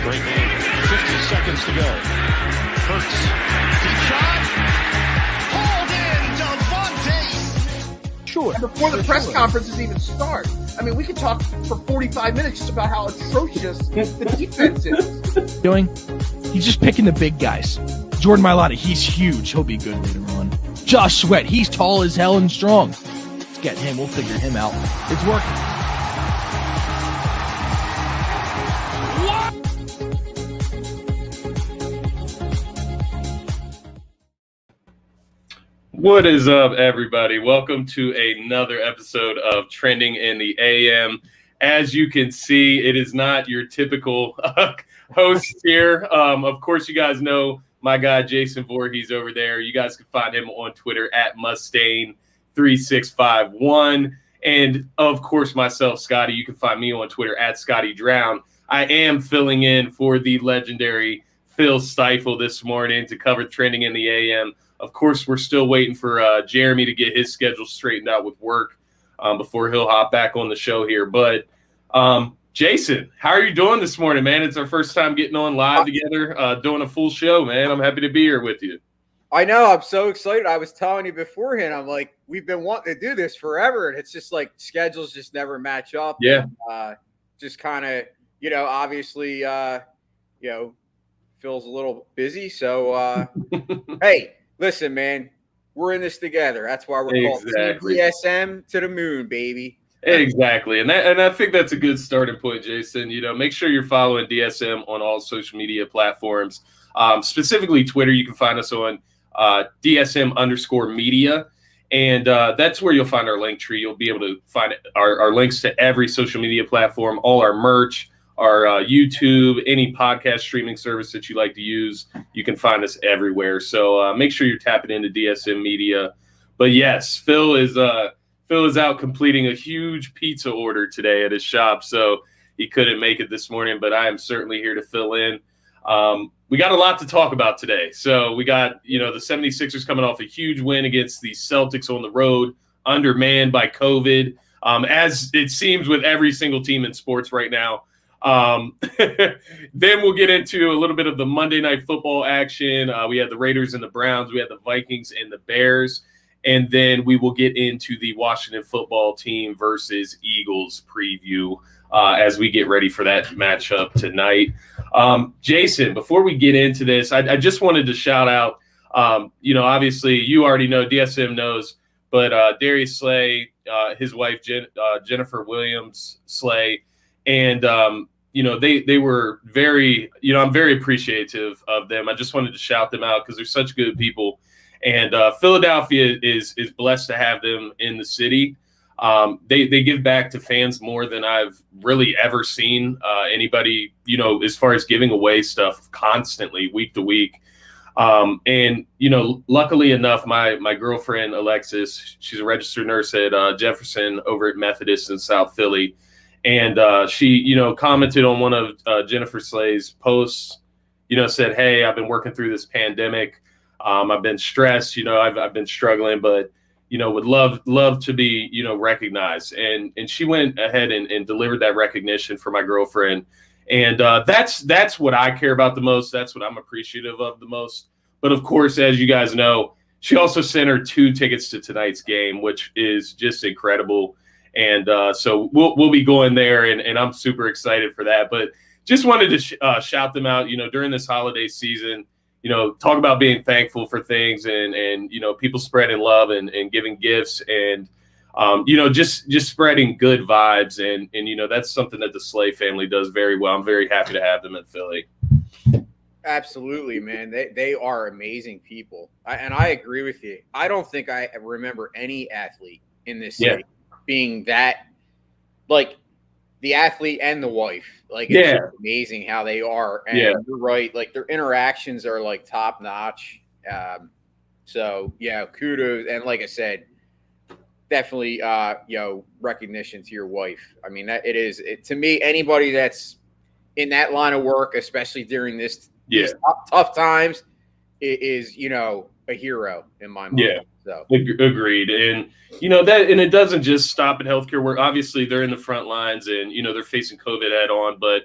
Great game. 50 seconds to go. Hurts. Deep shot. Hauled in. Devontae. Sure. Before the press conferences even start. I mean, we could talk for 45 minutes just about how atrocious the defense is. He's just picking the big guys. Jordan Mailata, he's huge. He'll be good later on. Josh Sweat, he's tall as hell and strong. Let's get him. We'll figure him out. It's working. What is up, everybody? Welcome to another episode of Trending in the AM. As you can see, it is not your typical host here. Of course, you guys know my guy, Jason Vorhees, over there. You guys can find him on Twitter at Mustaine3651. And, of course, myself, Scotty. You can find me on Twitter at Scotty Drown. I am filling in for the legendary Phil Stifle this morning to cover Trending in the AM. Of course, we're still waiting for Jeremy to get his schedule straightened out with work before he'll hop back on the show here. But, Jason, how are you doing this morning, man? It's our first time getting on live together, doing a full show, man. I'm happy to be here with you. I know. I'm so excited. I was telling you beforehand, I'm like, we've been wanting to do this forever. And it's just like schedules just never match up. Yeah. And, just kind of, obviously, Phil's a little busy. So, hey. Listen, man, we're in this together. That's why we're called DSM to the moon, baby. Exactly. And I think that's a good starting point, Jason. Make sure you're following DSM on all social media platforms. Specifically Twitter, you can find us on DSM_media. And that's where you'll find our link tree. You'll be able to find our links to every social media platform, all our merch, our YouTube, any podcast streaming service that you like to use. You can find us everywhere. So make sure you're tapping into DSM Media. But yes, Phil is out completing a huge pizza order today at his shop, so he couldn't make it this morning. But I am certainly here to fill in. We got a lot to talk about today. So we got the 76ers coming off a huge win against the Celtics on the road, undermanned by COVID, as it seems with every single team in sports right now. Then we'll get into a little bit of the Monday Night Football action. We had the Raiders and the Browns. We had the Vikings and the Bears. And then we will get into the Washington football team versus Eagles preview as we get ready for that matchup tonight. Jason, before we get into this, I just wanted to shout out, obviously you already know, DSM knows, but Darius Slay, his wife, Jennifer Williams Slay, and, they were very, I'm very appreciative of them. I just wanted to shout them out because they're such good people. And Philadelphia is blessed to have them in the city. They give back to fans more than I've really ever seen anybody, as far as giving away stuff constantly week to week. And luckily enough, my girlfriend, Alexis, she's a registered nurse at Jefferson over at Methodist in South Philly. And she, commented on one of Jennifer Slay's posts, said, hey, I've been working through this pandemic. I've been stressed, I've been struggling, but, would love to be, recognized. And she went ahead and delivered that recognition for my girlfriend. And that's what I care about the most. That's what I'm appreciative of the most. But of course, as you guys know, she also sent her 2 tickets to tonight's game, which is just incredible. And so we'll be going there, and I'm super excited for that. But just wanted to shout them out, during this holiday season, talk about being thankful for things and people spreading love and giving gifts and, just spreading good vibes. And that's something that the Slay family does very well. I'm very happy to have them in Philly. Absolutely, man. They are amazing people. And I agree with you. I don't think I remember any athlete in this city being that, like, the athlete and the wife. Like, it's amazing how they are. And you're right. Like, their interactions are, like, top notch. So, kudos. And like I said, definitely, recognition to your wife. I mean, to me, anybody that's in that line of work, especially during these tough times, is, a hero in my mind. Yeah. So. Agreed. And, and it doesn't just stop at healthcare work. Obviously, they're in the front lines and, they're facing COVID head on. But,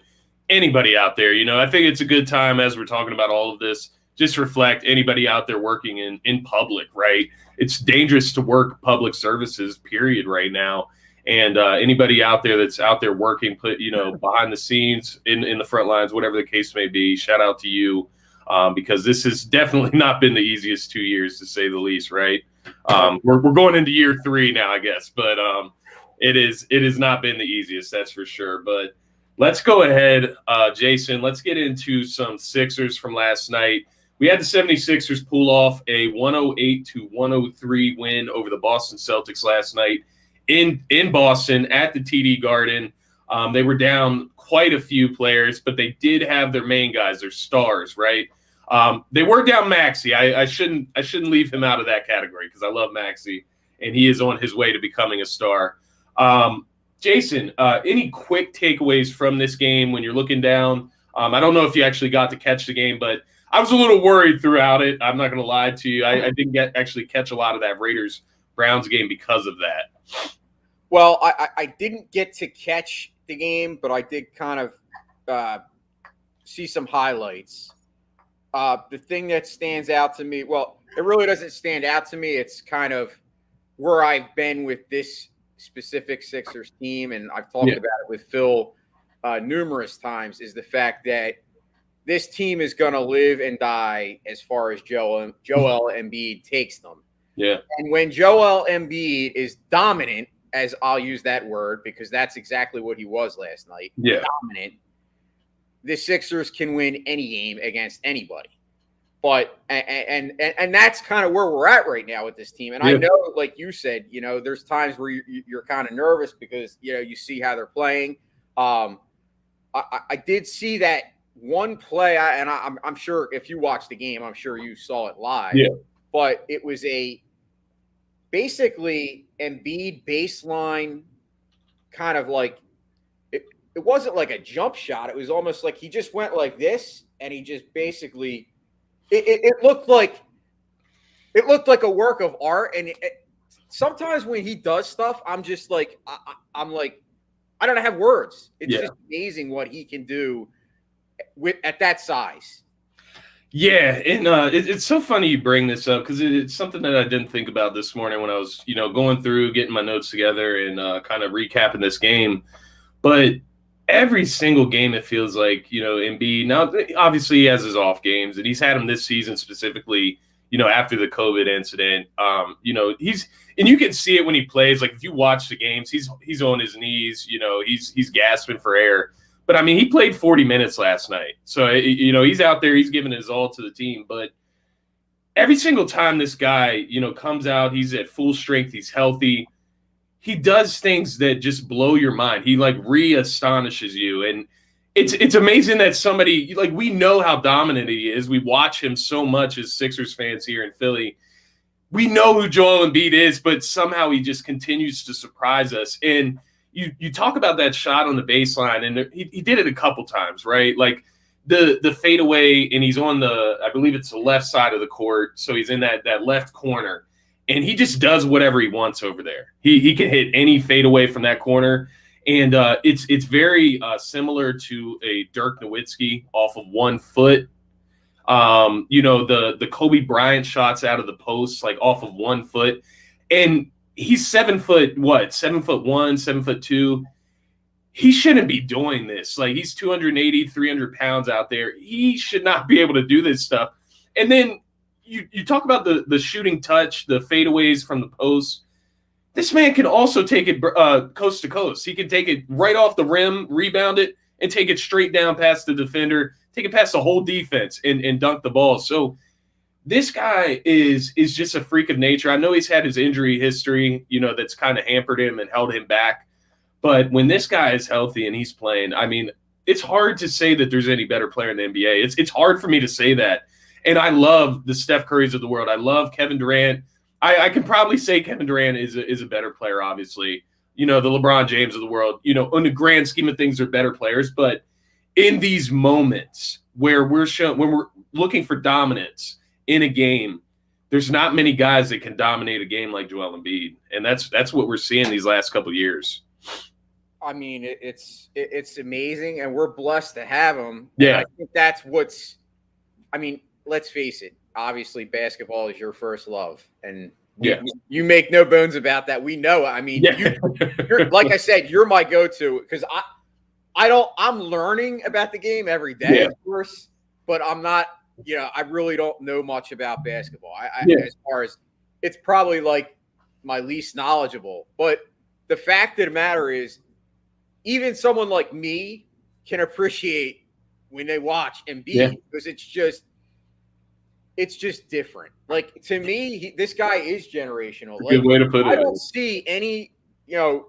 anybody out there, I think it's a good time as we're talking about all of this, just reflect anybody out there working in public, right? It's dangerous to work public services, period, right now. And anybody out there that's out there working, behind the scenes, in the front lines, whatever the case may be, shout out to you, because this has definitely not been the easiest 2 years, to say the least, right? We're going into year 3 now, I guess, but it has not been the easiest, that's for sure. But let's go ahead, Jason. Let's get into some Sixers from last night. We had the 76ers pull off a 108-103 win over the Boston Celtics last night in Boston at the TD Garden. They were down quite a few players, but they did have their main guys, their stars, right? They were down Maxey. I shouldn't leave him out of that category because I love Maxey, and he is on his way to becoming a star. Jason, any quick takeaways from this game when you're looking down? I don't know if you actually got to catch the game, but I was a little worried throughout it. I'm not going to lie to you. I didn't actually catch a lot of that Raiders-Browns game because of that. Well, I didn't get to catch the game, but I did kind of see some highlights. The thing that stands out to me, well, it really doesn't stand out to me. It's kind of where I've been with this specific Sixers team, and I've talked about it with Phil numerous times, is the fact that this team is going to live and die as far as Joel Embiid takes them. Yeah. And when Joel Embiid is dominant, as I'll use that word because that's exactly what he was last night, dominant, the Sixers can win any game against anybody. But and that's kind of where we're at right now with this team. And I know, like you said, there's times where you're kind of nervous because you see how they're playing. I did see that one play, and I'm sure if you watched the game, I'm sure you saw it live. Yeah. But it was basically Embiid baseline, kind of like it wasn't like a jump shot. It was almost like he just went like this, and he just basically. It looked like a work of art, and sometimes when he does stuff, I'm just like I don't have words. It's just amazing what he can do at that size. Yeah, and it's so funny you bring this up because it's something that I didn't think about this morning when I was going through getting my notes together and kind of recapping this game, but. Every single game, it feels like, Embiid, now obviously he has his off games, and he's had them this season specifically, after the COVID incident. And you can see it when he plays. Like, if you watch the games, he's on his knees, he's gasping for air. But, I mean, he played 40 minutes last night. So, he's out there, he's giving his all to the team. But every single time this guy, comes out, he's at full strength, he's healthy. He does things that just blow your mind. He re-astonishes you. And it's amazing that somebody we know how dominant he is. We watch him so much as Sixers fans here in Philly. We know who Joel Embiid is, but somehow he just continues to surprise us. And you talk about that shot on the baseline, and he did it a couple times, right? Like the fadeaway, and he's on I believe it's the left side of the court. So he's in that left corner. And he just does whatever he wants over there. He can hit any fadeaway from that corner. And it's very similar to a Dirk Nowitzki off of 1 foot. The Kobe Bryant shots out of the post, off of 1 foot. And he's 7 foot, 7'1", 7'2". He shouldn't be doing this. He's 280, 300 pounds out there. He should not be able to do this stuff. And then you talk about the shooting touch, the fadeaways from the post. This man can also take it coast to coast. He can take it right off the rim, rebound it, and take it straight down past the defender, take it past the whole defense and dunk the ball. So this guy is just a freak of nature. I know he's had his injury history, that's kind of hampered him and held him back. But when this guy is healthy and he's playing, I mean, it's hard to say that there's any better player in the NBA. It's hard for me to say that. And I love the Steph Currys of the world. I love Kevin Durant. I can probably say Kevin Durant is a better player, obviously. The LeBron James of the world, in the grand scheme of things, are better players. But in these moments where when we're looking for dominance in a game, there's not many guys that can dominate a game like Joel Embiid. And that's what we're seeing these last couple of years. I mean, it's amazing, and we're blessed to have him. Yeah. And I think that's what's. I mean, let's face it. Obviously, basketball is your first love, and you make no bones about that. We know. I mean, you're like I said, you're my go-to because I'm learning about the game every day, of course, but I'm not. I really don't know much about basketball. As far as it's probably like my least knowledgeable, but the fact of the matter is, even someone like me can appreciate when they watch Embiid because it's just different. Like to me, this guy is generational. Like, good way to put it. I don't see any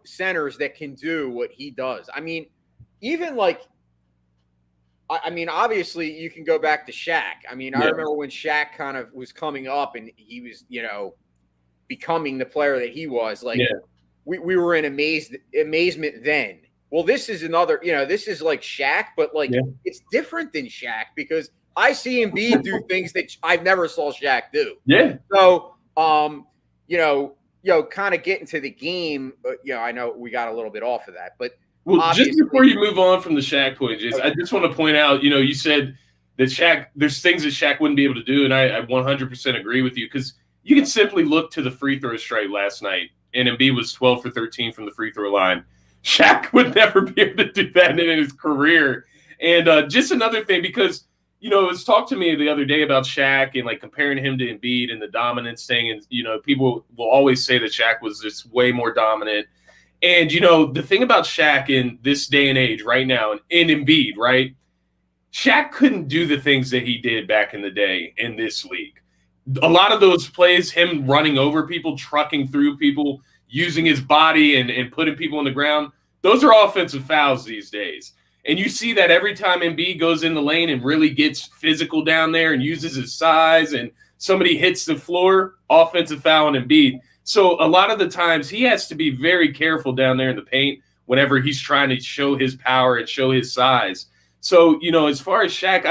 centers that can do what he does. I mean, even like. I mean, obviously, you can go back to Shaq. I mean, I remember when Shaq kind of was coming up and he was, becoming the player that he was. Like, we were in amazement then. Well, this is another, this is like Shaq, but like it's different than Shaq because I see Embiid do things that I've never saw Shaq do. Yeah. So, kind of getting to the game. I know we got a little bit off of that, but. Well, just before you move on from the Shaq point, Jason, I just want to point out, you said that Shaq, there's things that Shaq wouldn't be able to do, and I 100% agree with you because you can simply look to the free throw strike last night, and Embiid was 12 for 13 from the free throw line. Shaq would never be able to do that in his career. And just another thing, because, it was talked to me the other day about Shaq and, like, comparing him to Embiid and the dominance thing, and, people will always say that Shaq was just way more dominant. And, the thing about Shaq in this day and age right now, and in Embiid, right, Shaq couldn't do the things that he did back in the day in this league. A lot of those plays, him running over people, trucking through people, using his body and putting people on the ground, those are offensive fouls these days. And you see that every time Embiid goes in the lane and really gets physical down there and uses his size and somebody hits the floor, offensive foul on Embiid. So a lot of the times he has to be very careful down there in the paint whenever he's trying to show his power and show his size. So, as far as Shaq,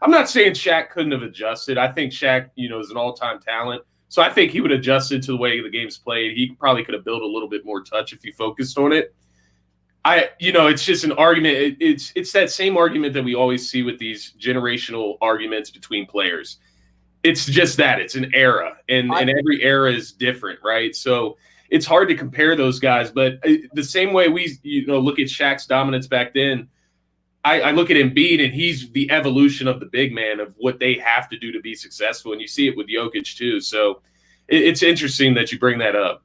I'm not saying Shaq couldn't have adjusted. I think Shaq, is an all-time talent. So I think he would have adjusted to the way the game's played. He probably could have built a little bit more touch if he focused on it. It's just an argument. It's that same argument that we always see with these generational arguments between players. It's just that it's an era, and every era is different, right? So it's hard to compare those guys. But the same way we, look at Shaq's dominance back then, I look at Embiid, and he's the evolution of the big man of what they have to do to be successful, and you see it with Jokic too. So it's interesting that you bring that up.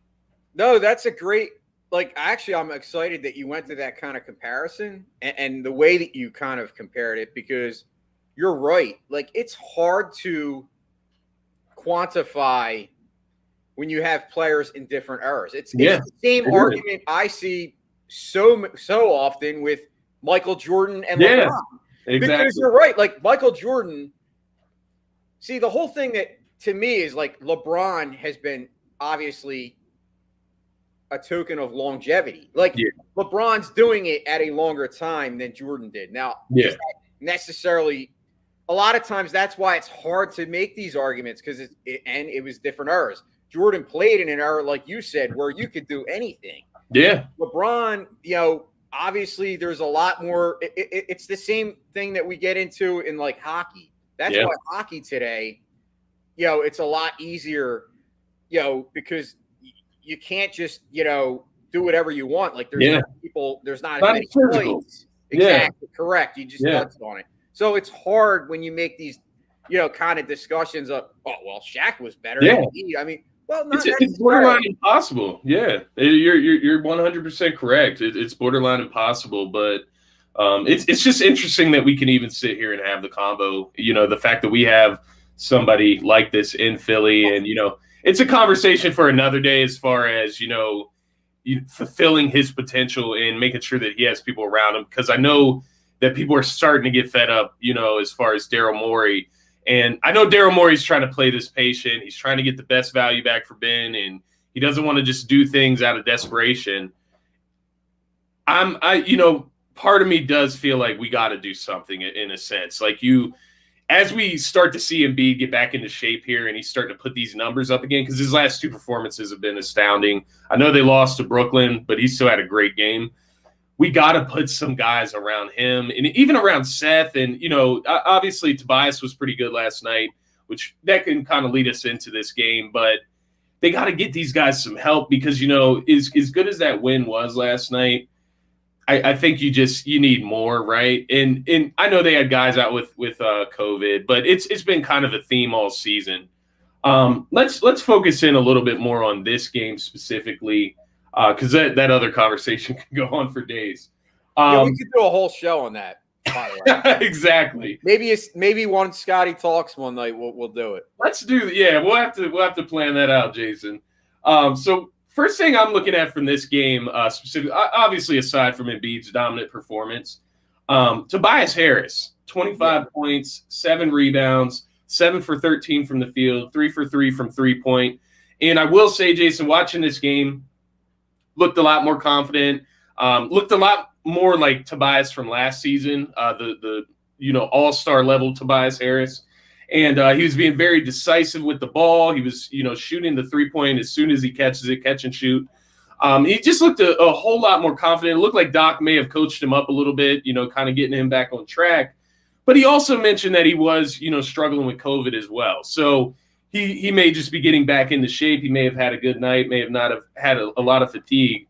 No, that's a great. Like, actually, I'm excited that you went to that kind of comparison and the way that you kind of compared it because you're right. Like, it's hard to quantify when you have players in different eras. It's the same argument I see so often with Michael Jordan and LeBron. Exactly. Because you're right. Like, Michael Jordan, see, the whole thing that to me is like LeBron has been obviously a token of longevity. Like LeBron's doing it at a longer time than Jordan did. Now, is that necessarily a lot of times that's why it's hard to make these arguments because it was different eras. Jordan played in an era, like you said, where you could do anything. Yeah. LeBron, obviously there's a lot more. It's the same thing that we get into in like hockey. That's why hockey today, it's a lot easier, because you can't just, do whatever you want. Like there's not people, there's not as many points. Exactly. Correct. You just touched on it. So it's hard when you make these, kind of discussions of, oh, well, Shaq was better than me. I mean, well, it's borderline impossible. Yeah, you're 100% correct. It's borderline impossible, but it's just interesting that we can even sit here and have the combo. The fact that we have somebody like this in Philly, and it's a conversation for another day as far as fulfilling his potential and making sure that he has people around him. Because I know that people are starting to get fed up, as far as Daryl Morey. And I know Daryl Morey's trying to play this patient. He's trying to get the best value back for Ben, and he doesn't want to just do things out of desperation. Part of me does feel like we got to do something in a sense. Like as we start to see Embiid get back into shape here, and he's starting to put these numbers up again, because his last two performances have been astounding. I know they lost to Brooklyn, but he still had a great game. we got to put some guys around him and even around Seth. And, obviously Tobias was pretty good last night, which that can kind of lead us into this game. But they got to get these guys some help because, as good as that win was last night, I think you need more, right? And I know they had guys out with COVID, but it's been kind of a theme all season. Let's focus in a little bit more on this game specifically, because that other conversation can go on for days. We could do a whole show on that. By the way. Exactly. Maybe one Scotty talks one night. We'll do it. Let's do. Yeah, we'll have to plan that out, Jason. So. First thing I'm looking at from this game, specifically, obviously aside from Embiid's dominant performance, Tobias Harris, 25 points, 7 rebounds, 7 for 13 from the field, 3 for 3 from 3-point. And I will say, Jason, watching this game, looked a lot more confident, looked a lot more like Tobias from last season, the all-star level Tobias Harris. And he was being very decisive with the ball. He was, shooting the 3-point as soon as he catches it, catch and shoot. He just looked a whole lot more confident. It looked like Doc may have coached him up a little bit, kind of getting him back on track. But he also mentioned that he was, struggling with COVID as well. So he may just be getting back into shape. He may have had a good night, may have not have had a lot of fatigue.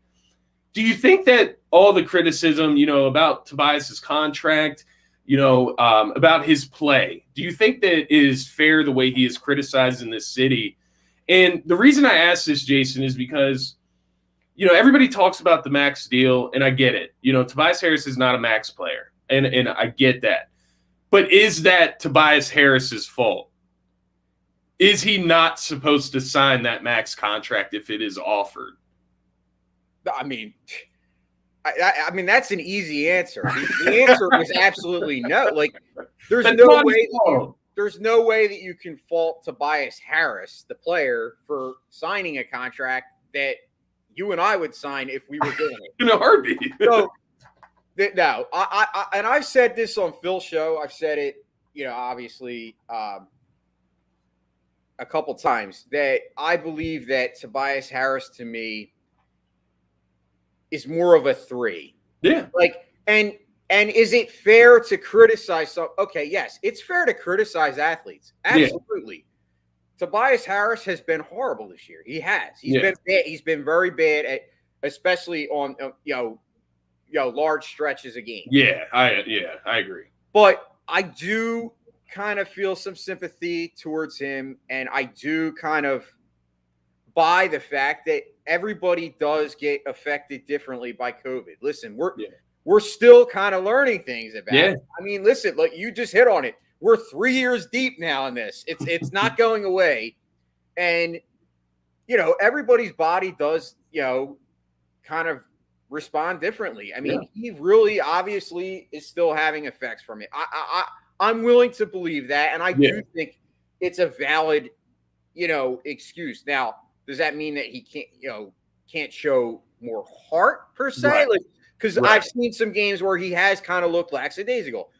Do you think that all the criticism, about Tobias's contract, about his play, do you think that it is fair the way he is criticized in this city? And the reason I ask this, Jason, is because, everybody talks about the max deal, and I get it. Tobias Harris is not a max player, and I get that. But is that Tobias Harris's fault? Is he not supposed to sign that max contract if it is offered? I mean, that's an easy answer. The answer is absolutely no. Like, there's no way that you can fault Tobias Harris, the player, for signing a contract that you and I would sign if we were doing it in a heartbeat. So, no, and I've said this on Phil's show. I've said it, obviously a couple times, that I believe that Tobias Harris, to me, is more of a 3. Yeah. And is it fair to criticize some? Okay, yes, it's fair to criticize athletes. Absolutely. Yeah. Tobias Harris has been horrible this year. He has. He's been bad. He's been very bad at, especially on large stretches of game. Yeah, I agree. But I do kind of feel some sympathy towards him, and I do kind of buy the fact that everybody does get affected differently by COVID. Listen, we're still kind of learning things about it. I mean, listen, look, you just hit on it. We're 3 years deep now in this. It's not going away. And, everybody's body does, kind of respond differently. I mean, he really obviously is still having effects from it. I'm willing to believe that. And I do think it's a valid, excuse. Now, does that mean that he can't show more heart per se? Right. Because I've seen some games where he has kind of looked lackadaisical.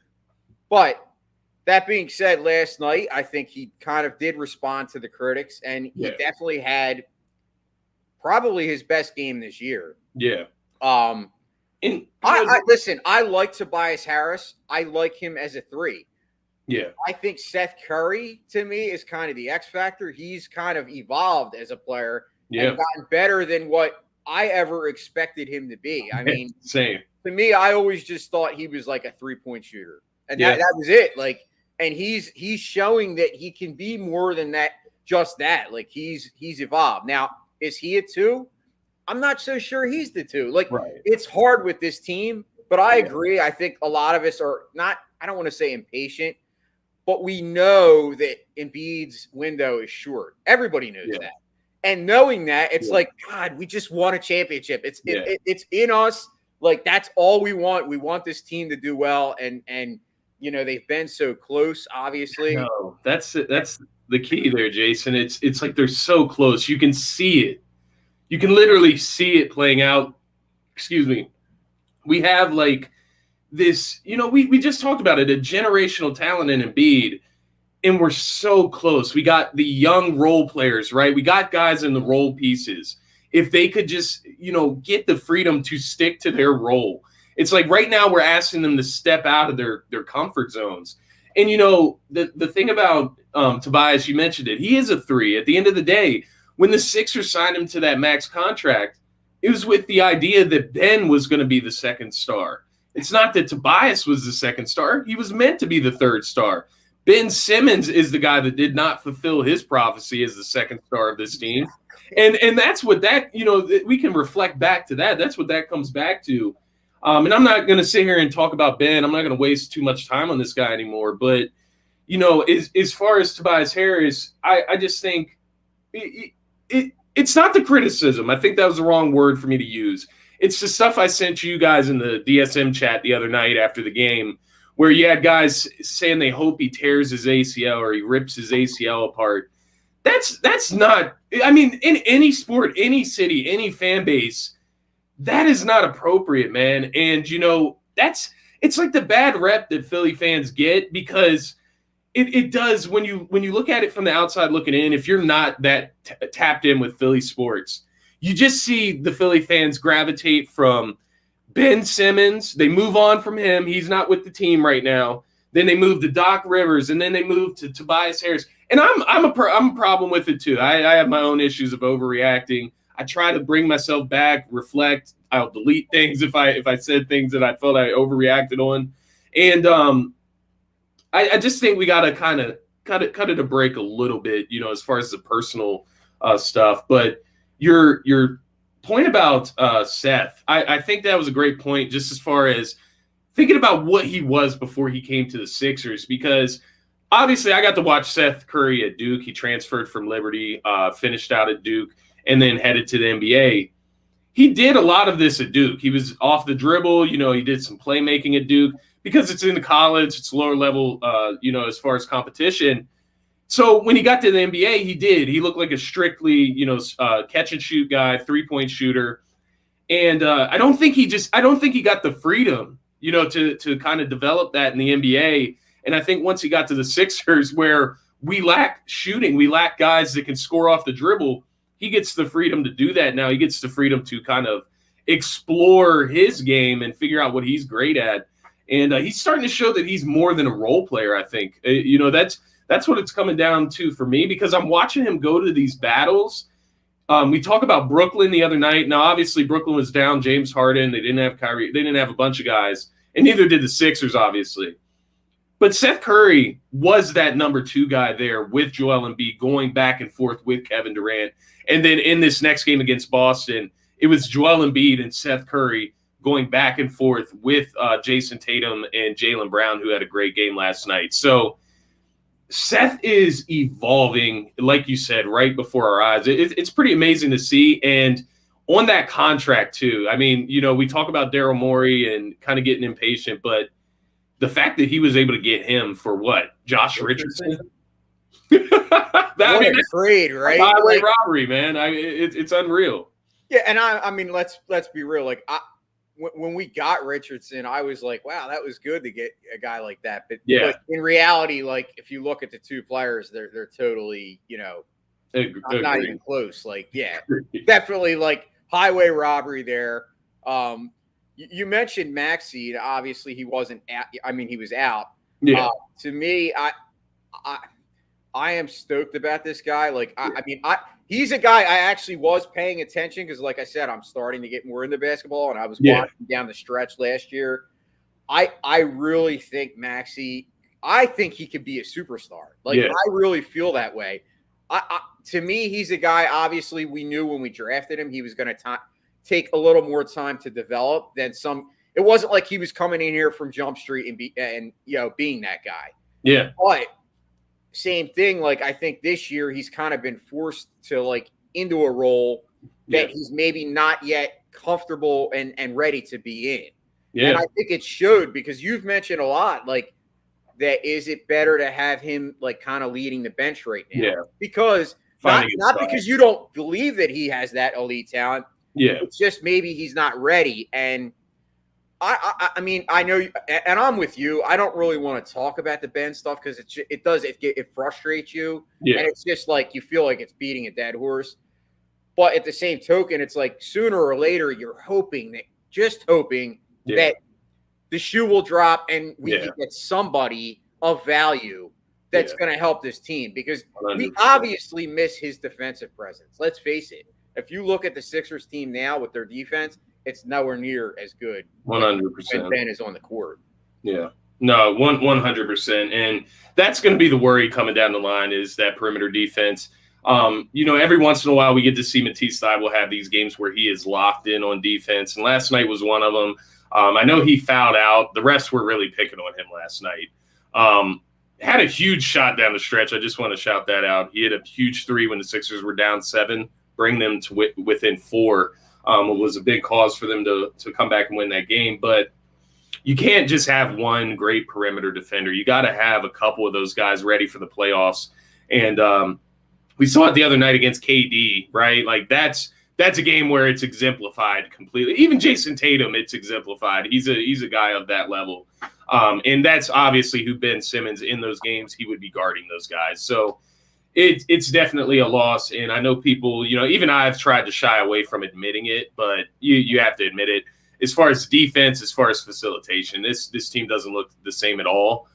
But that being said, last night I think he kind of did respond to the critics, and he definitely had probably his best game this year. Yeah. Listen, I like Tobias Harris. I like him as a 3. Yeah. I think Seth Curry, to me, is kind of the X factor. He's kind of evolved as a player and gotten better than what I ever expected him to be. I mean, same. To me, I always just thought he was like a 3-point shooter. And that was it. And he's showing that he can be more than that, just that. He's evolved. Now, is he a 2? I'm not so sure he's the 2. It's hard with this team, but I agree. I think a lot of us are not, I don't want to say impatient, but we know that Embiid's window is short. Everybody knows that. And knowing that, it's God, we just won a championship. It's in us. That's all we want. We want this team to do well. And they've been so close, obviously. No, that's the key there, Jason. It's like they're so close. You can see it. You can literally see it playing out. Excuse me. We have this, we just talked about it, a generational talent in Embiid, and we're so close. We got the young role players, right? We got guys in the role pieces. If they could just, get the freedom to stick to their role It's like right now we're asking them to step out of their comfort zones. And, the thing about Tobias, you mentioned it, he is a 3. At the end of the day, when the Sixers signed him to that max contract, it was with the idea that Ben was going to be the second star. It's not that Tobias was the second star. He was meant to be the third star. Ben Simmons is the guy that did not fulfill his prophecy as the second star of this team. And that's what that, we can reflect back to that. That's what that comes back to. And I'm not going to sit here and talk about Ben. I'm not going to waste too much time on this guy anymore. But, as far as Tobias Harris, I just think it's not the criticism. I think that was the wrong word for me to use. It's the stuff I sent you guys in the DSM chat the other night after the game, where you had guys saying they hope he tears his ACL or he rips his ACL apart. That's not – I mean, in any sport, any city, any fan base, that is not appropriate, man. And, it's like the bad rep that Philly fans get, because it does – when you look at it from the outside looking in, if you're not that tapped in with Philly sports, you just see the Philly fans gravitate from Ben Simmons. They move on from him. He's not with the team right now. Then they move to Doc Rivers, and then they move to Tobias Harris. And I'm a problem with it too. I have my own issues of overreacting. I try to bring myself back, reflect. I'll delete things if I said things that I felt I overreacted on. And I just think we got to kind of cut it a break a little bit, as far as the personal stuff. But your point about Seth, I think that was a great point, just as far as thinking about what he was before he came to the Sixers, because obviously I got to watch Seth Curry at Duke. He transferred from Liberty, finished out at Duke, and then headed to the NBA. He did a lot of this at Duke. He was off the dribble. He did some playmaking at Duke because it's in college. It's lower level, as far as competition. So when he got to the NBA, he looked like a strictly, catch and shoot guy, 3-point shooter. And I don't think he got the freedom, to kind of develop that in the NBA. And I think once he got to the Sixers, where we lack shooting, we lack guys that can score off the dribble, he gets the freedom to do that now. He gets the freedom to kind of explore his game and figure out what he's great at. And he's starting to show that he's more than a role player, I think. That's what it's coming down to for me, because I'm watching him go to these battles. We talk about Brooklyn the other night. Now, obviously, Brooklyn was down James Harden. They didn't have Kyrie. They didn't have a bunch of guys, and neither did the Sixers, obviously. But Seth Curry was that number 2 guy there with Joel Embiid, going back and forth with Kevin Durant. And then in this next game against Boston, it was Joel Embiid and Seth Curry going back and forth with Jason Tatum and Jaylen Brown, who had a great game last night. So Seth is evolving, like you said, right before our eyes. It's pretty amazing to see. And on that contract, too. I mean, we talk about Daryl Morey and kind of getting impatient, but the fact that he was able to get him for what? Josh Richardson? What a trade, right? Highway robbery, man. It's unreal. Yeah, and I mean, let's be real. Like, when we got Richardson, I was like, wow, that was good to get a guy like that. But in reality, like, if you look at the two players, they're totally, not even close. Like, yeah, definitely like highway robbery there. You mentioned Maxey. Obviously, he wasn't. He was out. Yeah. To me, I am stoked about this guy. Like, he's a guy I actually was paying attention because, like I said, I'm starting to get more into basketball, and I was watching down the stretch last year. I really think Maxey. I think he could be a superstar. Like, I really feel that way. To me, he's a guy. Obviously, we knew when we drafted him he was going to take a little more time to develop than some. It wasn't like he was coming in here from Jump Street and being that guy. Yeah, but same thing. Like, I think this year he's kind of been forced to like into a role that he's maybe not yet comfortable and ready to be in. Yeah, and I think it showed because you've mentioned a lot like that. Is it better to have him like kind of leading the bench right now? Yeah, because not because you don't believe that he has that elite talent. Yeah, it's just maybe he's not ready. And I mean, I know, and I'm with you. I don't really want to talk about the Ben stuff because it frustrates you, and it's just like you feel like it's beating a dead horse. But at the same token, it's like sooner or later you're hoping that the shoe will drop and we Yeah. can get somebody of value that's Yeah. going to help this team because 100%. we obviously miss his defensive presence. Let's face it. If you look at the Sixers team now with their defense, it's nowhere near as good 100%. when Ben is on the court. Yeah. No, 100%. And that's going to be the worry coming down the line is that perimeter defense. Every once in a while we get to see Matisse Thybulle have these games where he is locked in on defense. And last night was one of them. I know he fouled out. The refs were really picking on him last night. Had a huge shot down the stretch. I just want to shout that out. He hit a huge three when the Sixers were down 7, bring them to within 4. It was a big cause for them to come back and win that game. But you can't just have one great perimeter defender. You got to have a couple of those guys ready for the playoffs. And we saw it the other night against KD, right? Like that's a game where it's exemplified completely. Even Jason Tatum, it's exemplified. He's a guy of that level. And that's obviously who Ben Simmons in those games, he would be guarding those guys. So it's definitely a loss. And I know people, even I've tried to shy away from admitting it, but you have to admit it. As far as defense, as far as facilitation, this team doesn't look the same at all.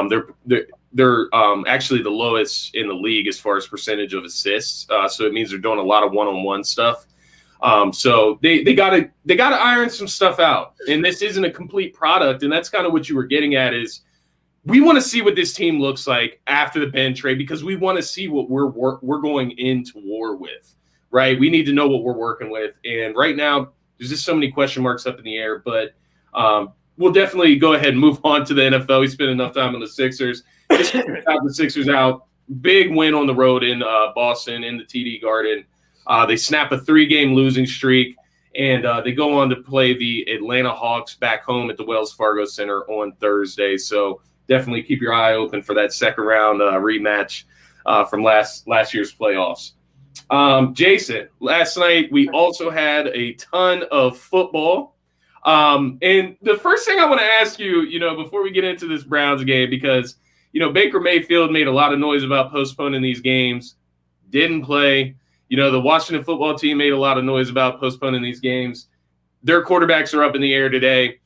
They're actually the lowest in the league as far as percentage of assists. So it means they're doing a lot of one-on-one stuff. So they gotta iron some stuff out. And this isn't a complete product. And that's kind of what you were getting at is we want to see what this team looks like after the Ben trade because we want to see what we're going into war with, right? We need to know what we're working with. And right now, there's just so many question marks up in the air. But we'll definitely go ahead and move on to the NFL. We spent enough time on the Sixers. Just out the Sixers out. Big win on the road in Boston in the TD Garden. They snap a 3-game losing streak, and they go on to play the Atlanta Hawks back home at the Wells Fargo Center on Thursday. So definitely keep your eye open for that second round rematch from last year's playoffs. Jason, last night we also had a ton of football. And the first thing I want to ask you, before we get into this Browns game, because, Baker Mayfield made a lot of noise about postponing these games, didn't play. The Washington football team made a lot of noise about postponing these games. Their quarterbacks are up in the air today.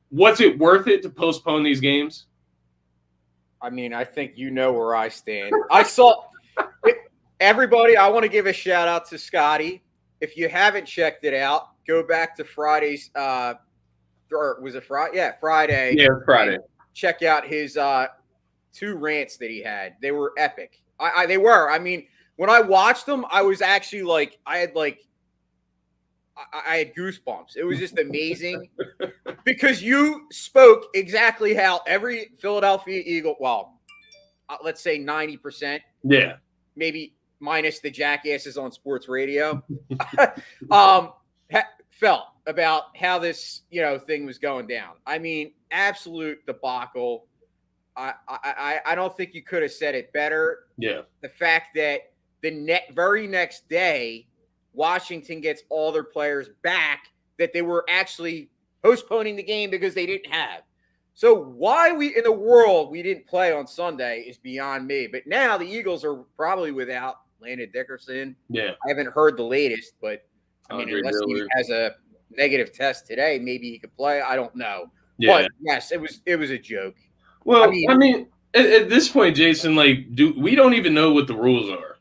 Was it worth it to postpone these games? I mean, I think you know where I stand. I saw everybody. I want to give a shout out to Scotty. If you haven't checked it out, go back to Friday's. Or was it Friday? Yeah, Friday. Yeah, Friday. Check out his 2 rants that he had. They were epic. They were. I mean, when I watched them, I was actually I had goosebumps. It was just amazing because you spoke exactly how every Philadelphia Eagle, well, let's say 90%, yeah, maybe minus the jackasses on sports radio, felt about how this thing was going down. I mean, absolute debacle. I don't think you could have said it better. Yeah, the fact that the very next day, Washington gets all their players back that they were actually postponing the game because they didn't have. So why in the world we didn't play on Sunday is beyond me. But now the Eagles are probably without Landon Dickerson. Yeah. I haven't heard the latest, but I mean, unless he has a negative test today, maybe he could play. I don't know. Yeah. But yes, it was a joke. Well, I mean at this point, Jason, we don't even know what the rules are.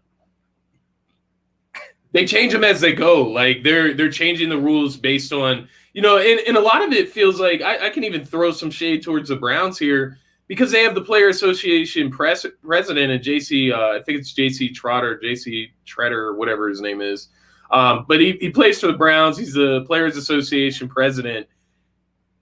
They change them as they go. Like they're changing the rules based on, and a lot of it feels like I can even throw some shade towards the Browns here because they have the Player Association president and JC, I think it's JC Tretter, whatever his name is. But he plays for the Browns. He's the Players Association president.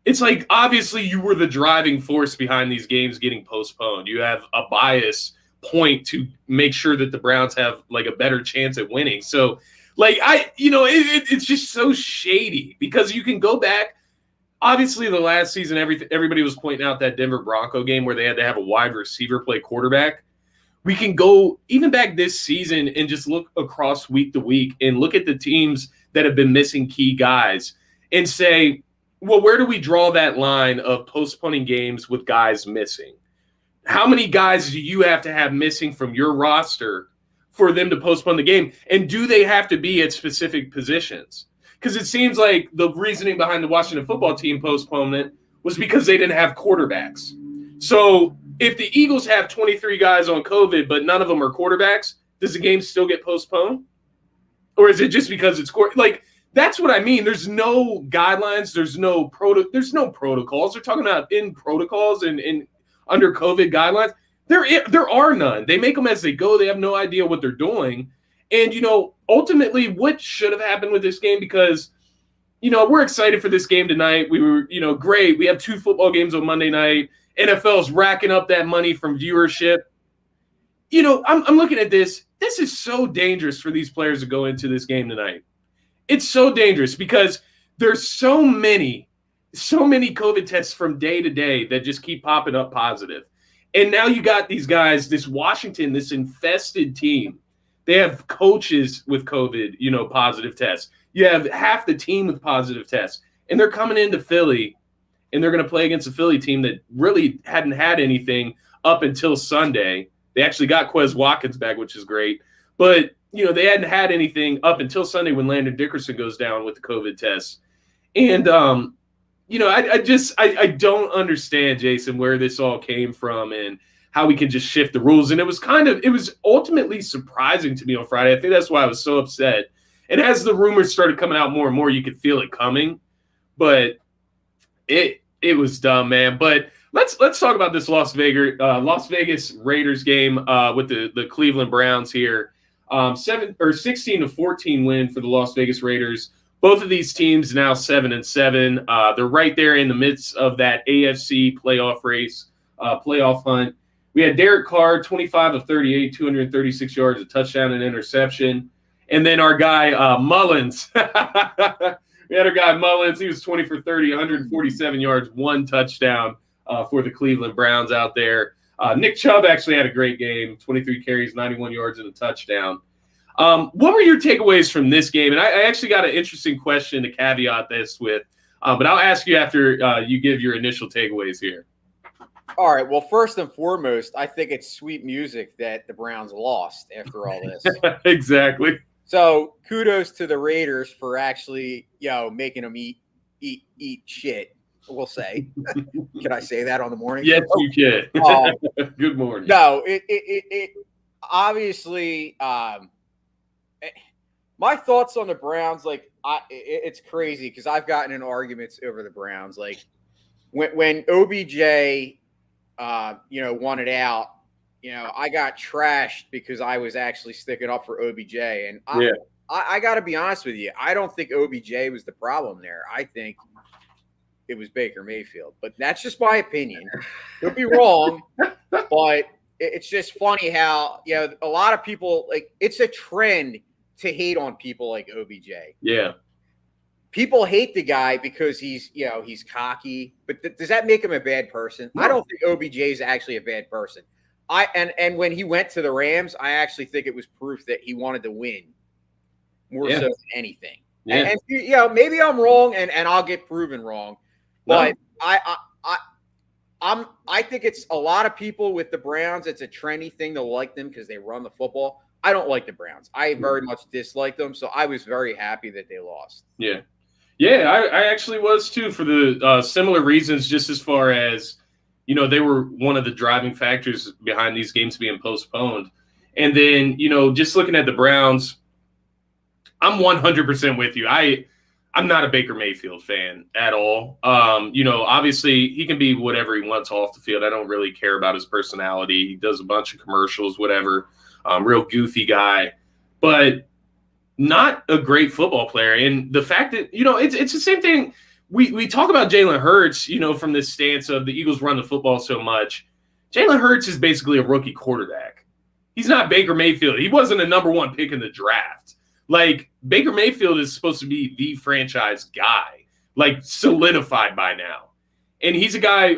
It's like, obviously you were the driving force behind these games getting postponed. You have a bias point to make sure that the Browns have a better chance at winning. So it's just so shady because you can go back. Obviously the last season, everybody was pointing out that Denver Bronco game where they had to have a wide receiver play quarterback. We can go even back this season and just look across week to week and look at the teams that have been missing key guys and say, well, where do we draw that line of postponing games with guys missing? How many guys do you have to have missing from your roster for them to postpone the game? And do they have to be at specific positions? Because it seems like the reasoning behind the Washington football team postponement was because they didn't have quarterbacks. So if the Eagles have 23 guys on COVID, but none of them are quarterbacks, does the game still get postponed? Or is it just because it's like, that's what I mean. There's no guidelines. There's no protocols. They're talking about in protocols and under COVID guidelines. There are none. They make them as they go. They have no idea what they're doing. And, ultimately what should have happened with this game, because, we're excited for this game tonight. We were, great. We have 2 football games on Monday night. NFL's racking up that money from viewership. I'm looking at this. This is so dangerous for these players to go into this game tonight. It's so dangerous because there's so many COVID tests from day to day that just keep popping up positive. And now you got these guys, this Washington, this infested team. They have coaches with COVID, positive tests. You have half the team with positive tests. And they're coming into Philly, and they're going to play against a Philly team that really hadn't had anything up until Sunday. They actually got Quez Watkins back, which is great. But, they hadn't had anything up until Sunday when Landon Dickerson goes down with the COVID test. And, I don't understand, Jason, where this all came from and how we can just shift the rules. And it was ultimately surprising to me on Friday. I think that's why I was so upset. And as the rumors started coming out more and more, you could feel it coming. But it was dumb, man. But let's talk about this Las Vegas Raiders game with the Cleveland Browns here. 16-14 win for the Las Vegas Raiders. Both of these teams now 7-7. They're right there in the midst of that AFC playoff race, playoff hunt. We had Derek Carr, 25 of 38, 236 yards, a touchdown and interception. And then our guy Mullins. We had our guy Mullins. He was 20 for 30, 147 yards, 1 touchdown for the Cleveland Browns out there. Nick Chubb actually had a great game, 23 carries, 91 yards, and a touchdown. What were your takeaways from this game? And I actually got an interesting question to caveat this with, but I'll ask you after you give your initial takeaways here. All right. Well, first and foremost, I think it's sweet music that the Browns lost after all this. Exactly. So kudos to the Raiders for actually, making them eat shit. We'll say. Can I say that on the morning? Yes, you can. Good morning. No, it obviously. My thoughts on the Browns, it's crazy because I've gotten in arguments over the Browns. Like when OBJ, wanted out, I got trashed because I was actually sticking up for OBJ. And I got to be honest with you. I don't think OBJ was the problem there. I think it was Baker Mayfield. But that's just my opinion. Could be wrong, but it's just funny how, a lot of people, it's a trend to hate on people like OBJ. Yeah. People hate the guy because he's cocky, but does that make him a bad person? No. I don't think OBJ is actually a bad person. And when he went to the Rams, I actually think it was proof that he wanted to win more so than anything. Yeah. And maybe I'm wrong and I'll get proven wrong, but I think it's a lot of people with the Browns. It's a trendy thing to like them because they run the football. I don't like the Browns. I very much dislike them. So I was very happy that they lost. Yeah. Yeah, I actually was too for the similar reasons, just as far as, they were one of the driving factors behind these games being postponed. And then, just looking at the Browns, I'm 100% with you. I'm not a Baker Mayfield fan at all. Obviously he can be whatever he wants off the field. I don't really care about his personality. He does a bunch of commercials, whatever. Real goofy guy, but not a great football player. And the fact that, it's the same thing. We talk about Jalen Hurts, from this stance of the Eagles run the football so much. Jalen Hurts is basically a rookie quarterback. He's not Baker Mayfield. He wasn't a number 1 pick in the draft. Baker Mayfield is supposed to be the franchise guy, solidified by now. And he's a guy,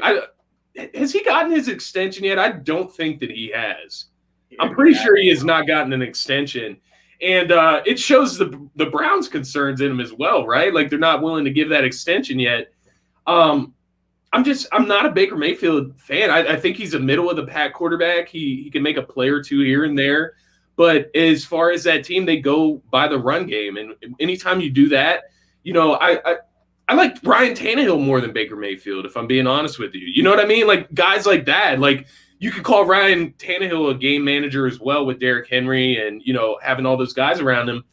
has he gotten his extension yet? I don't think that he has. I'm pretty sure he has not gotten an extension. And it shows the Browns' concerns in him as well, right? They're not willing to give that extension yet. I'm not a Baker Mayfield fan. I think he's a middle-of-the-pack quarterback. He can make a play or two here and there. But as far as that team, they go by the run game. And anytime you do that, I like Ryan Tannehill more than Baker Mayfield, if I'm being honest with you. You know what I mean? Like guys like that, like you could call Ryan Tannehill a game manager as well with Derrick Henry and, having all those guys around him.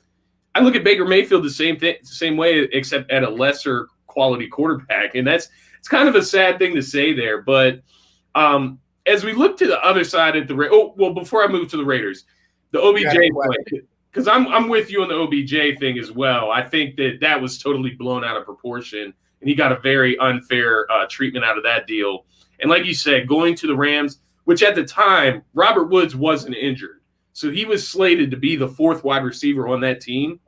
I look at Baker Mayfield the same way, except at a lesser quality quarterback. And it's kind of a sad thing to say there. But as we look to the other side at before I move to the Raiders, the OBJ point, because I'm with you on the OBJ thing as well. I think that was totally blown out of proportion, and he got a very unfair treatment out of that deal. And like you said, going to the Rams, which at the time, Robert Woods wasn't injured. So he was slated to be the fourth wide receiver on that team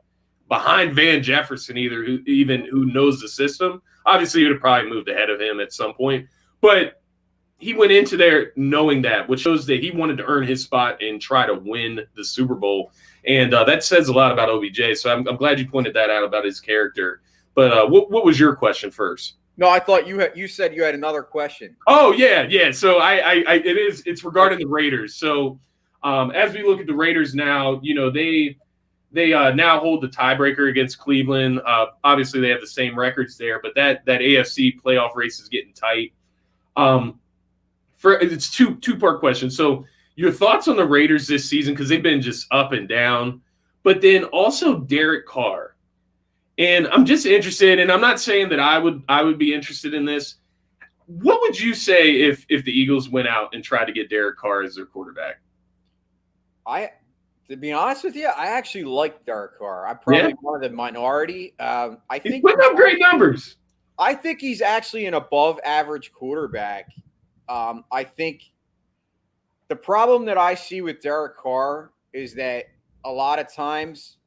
behind Van Jefferson, who knows the system. Obviously, he would have probably moved ahead of him at some point. But he went into there knowing that, which shows that he wanted to earn his spot and try to win the Super Bowl. And that says a lot about OBJ. So I'm glad you pointed that out about his character. But what was your question first? No, I thought you said you had another question. Oh, yeah. So it's regarding the Raiders. So as we look at the Raiders now, they now hold the tiebreaker against Cleveland. Obviously, they have the same records there, but that AFC playoff race is getting tight. It's two-part question. So your thoughts on the Raiders this season, because they've been just up and down, but then also Derek Carr. And I'm just interested, and I'm not saying that I would be interested in this. What would you say if the Eagles went out and tried to get Derek Carr as their quarterback? To be honest with you, I actually like Derek Carr. I'm probably one of the minority. I think he's putting up great numbers. I think he's actually an above-average quarterback. I think the problem that I see with Derek Carr is that a lot of times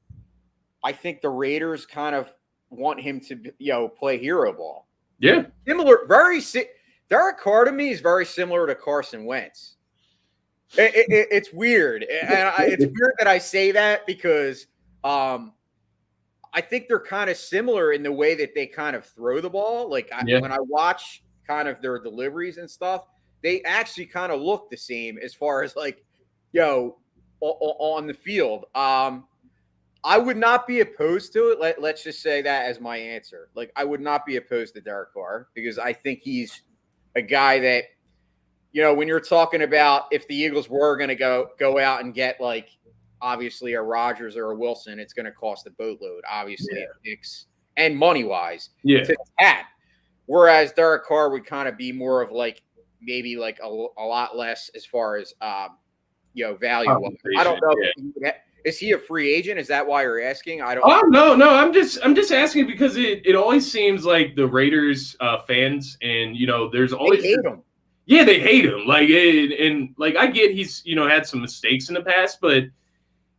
I think the Raiders kind of want him to, play hero ball. Yeah. Derek Carr to me is very similar to Carson Wentz. It's weird. And it's weird that I say that because I think they're kind of similar in the way that they kind of throw the ball. Like when I watch kind of their deliveries and stuff, they actually kind of look the same as far as on the field. I would not be opposed to it. Let's just say that as my answer. Like I would not be opposed to Derek Carr because I think he's a guy that, when you're talking about if the Eagles were going to go out and get obviously a Rodgers or a Wilson, it's going to cost a boatload, obviously, picks and money wise to tap. Whereas Derek Carr would kind of be more of maybe a lot less as far as value. I don't know. Is he a free agent? Is that why you're asking? I don't. Oh no. I'm just asking because it always seems like the Raiders fans and there's always they hate him. Yeah, they hate him. I get he's had some mistakes in the past, but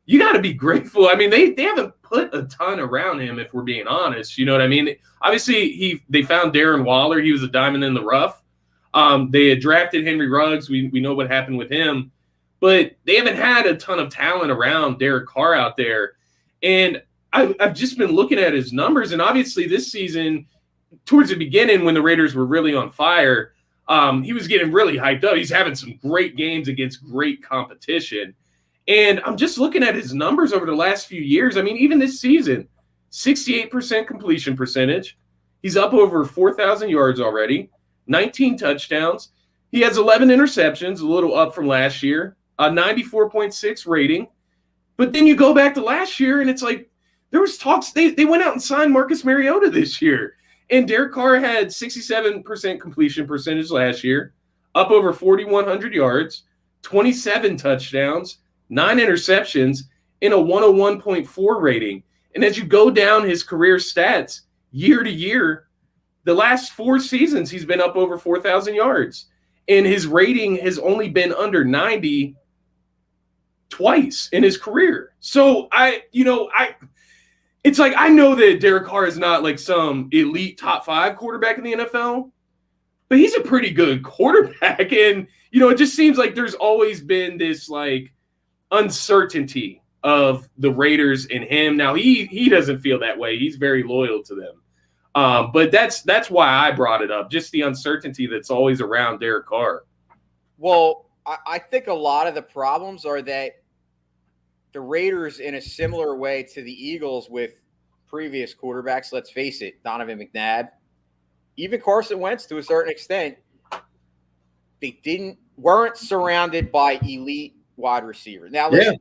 you got to be grateful. I mean, they haven't put a ton around him if we're being honest. You know what I mean? Obviously, they found Darren Waller. He was a diamond in the rough. They had drafted Henry Ruggs. We know what happened with him. But they haven't had a ton of talent around Derek Carr out there. And I've just been looking at his numbers. And obviously this season, towards the beginning when the Raiders were really on fire, he was getting really hyped up. He's having some great games against great competition. And I'm just looking at his numbers over the last few years. I mean, even this season, 68% completion percentage. He's up over 4,000 yards already, 19 touchdowns. He has 11 interceptions, a little up from last year. A 94.6 rating. But then you go back to last year, and it's like there was talks. They went out and signed Marcus Mariota this year. And Derek Carr had 67% completion percentage last year, up over 4,100 yards, 27 touchdowns, 9 interceptions, and a 101.4 rating. And as you go down his career stats year to year, the last 4 seasons he's been up over 4,000 yards. And his rating has only been under 90 twice in his career. So it's like I know that Derek Carr is not some elite top 5 quarterback in the NFL, but he's a pretty good quarterback. And it just seems like there's always been this uncertainty of the Raiders and him. Now he doesn't feel that way. He's very loyal to them. But that's why I brought it up, just the uncertainty that's always around Derek Carr. Well, I think a lot of the problems are that the Raiders, in a similar way to the Eagles with previous quarterbacks, let's face it, Donovan McNabb, even Carson Wentz to a certain extent, they weren't surrounded by elite wide receivers. Now, listen,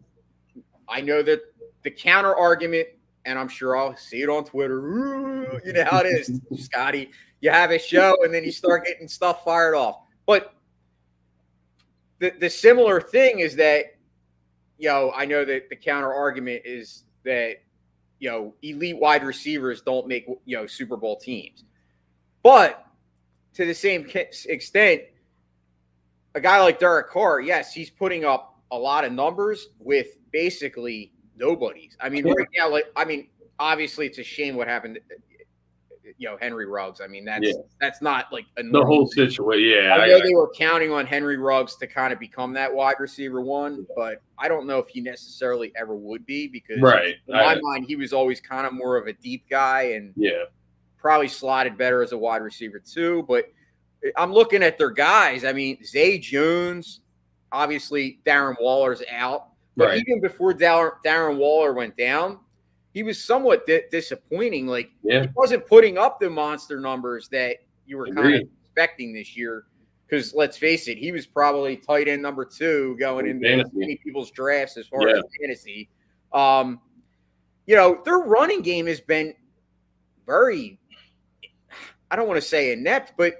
I know that the counter argument, and I'm sure I'll see it on Twitter. Ooh, you know how it is, Scotty. You have a show, and then you start getting stuff fired off. But the similar thing is that, I know that the counter argument is that, elite wide receivers don't make, Super Bowl teams. But to the same extent, a guy like Derek Carr, yes, he's putting up a lot of numbers with basically nobody's. I mean, right now, obviously it's a shame what happened to, Henry Ruggs. I mean, that's not like the whole situation. Yeah. I know they were counting on Henry Ruggs to kind of become that wide receiver one, but I don't know if he necessarily ever would be because in my mind, he was always kind of more of a deep guy and probably slotted better as a wide receiver too. But I'm looking at their guys. I mean, Zay Jones, obviously Darren Waller's out. But even before Darren Waller went down, he was somewhat disappointing. Like, he wasn't putting up the monster numbers that you were kind of expecting this year. Because let's face it, he was probably tight end number 2 going into many people's drafts as far as fantasy. Their running game has been very, I don't want to say inept, but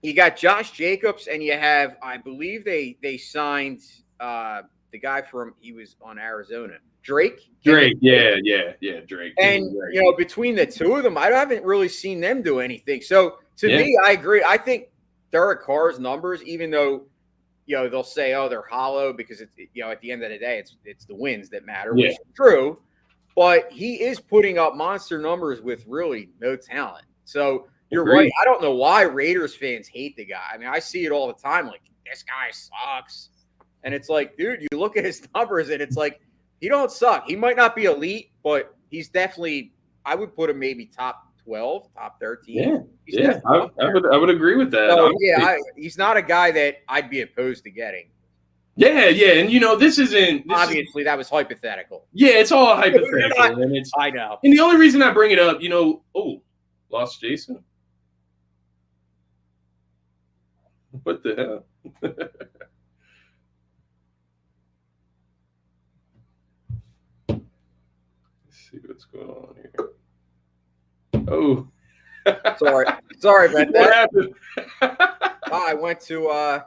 you got Josh Jacobs and you have, I believe they signed the guy he was on Arizona, Drake. Drake. And, between the two of them, I haven't really seen them do anything. So to me, I agree. I think Derek Carr's numbers, even though, they'll say, oh, they're hollow because it's, at the end of the day, it's the wins that matter, which is true. But he is putting up monster numbers with really no talent. So you're right. I don't know why Raiders fans hate the guy. I mean, I see it all the time. Like, this guy sucks. And it's like, dude, you look at his numbers and it's like, he don't suck. He might not be elite, but he's definitely, I would put him maybe top 12, top 13. I would agree with that. So, he's not a guy that I'd be opposed to getting. Yeah. And, this isn't. Obviously, that was hypothetical. Yeah, it's all hypothetical. I know. And the only reason I bring it up, lost Jason. What the hell? See what's going on here. Oh, sorry about that. What happened? I went to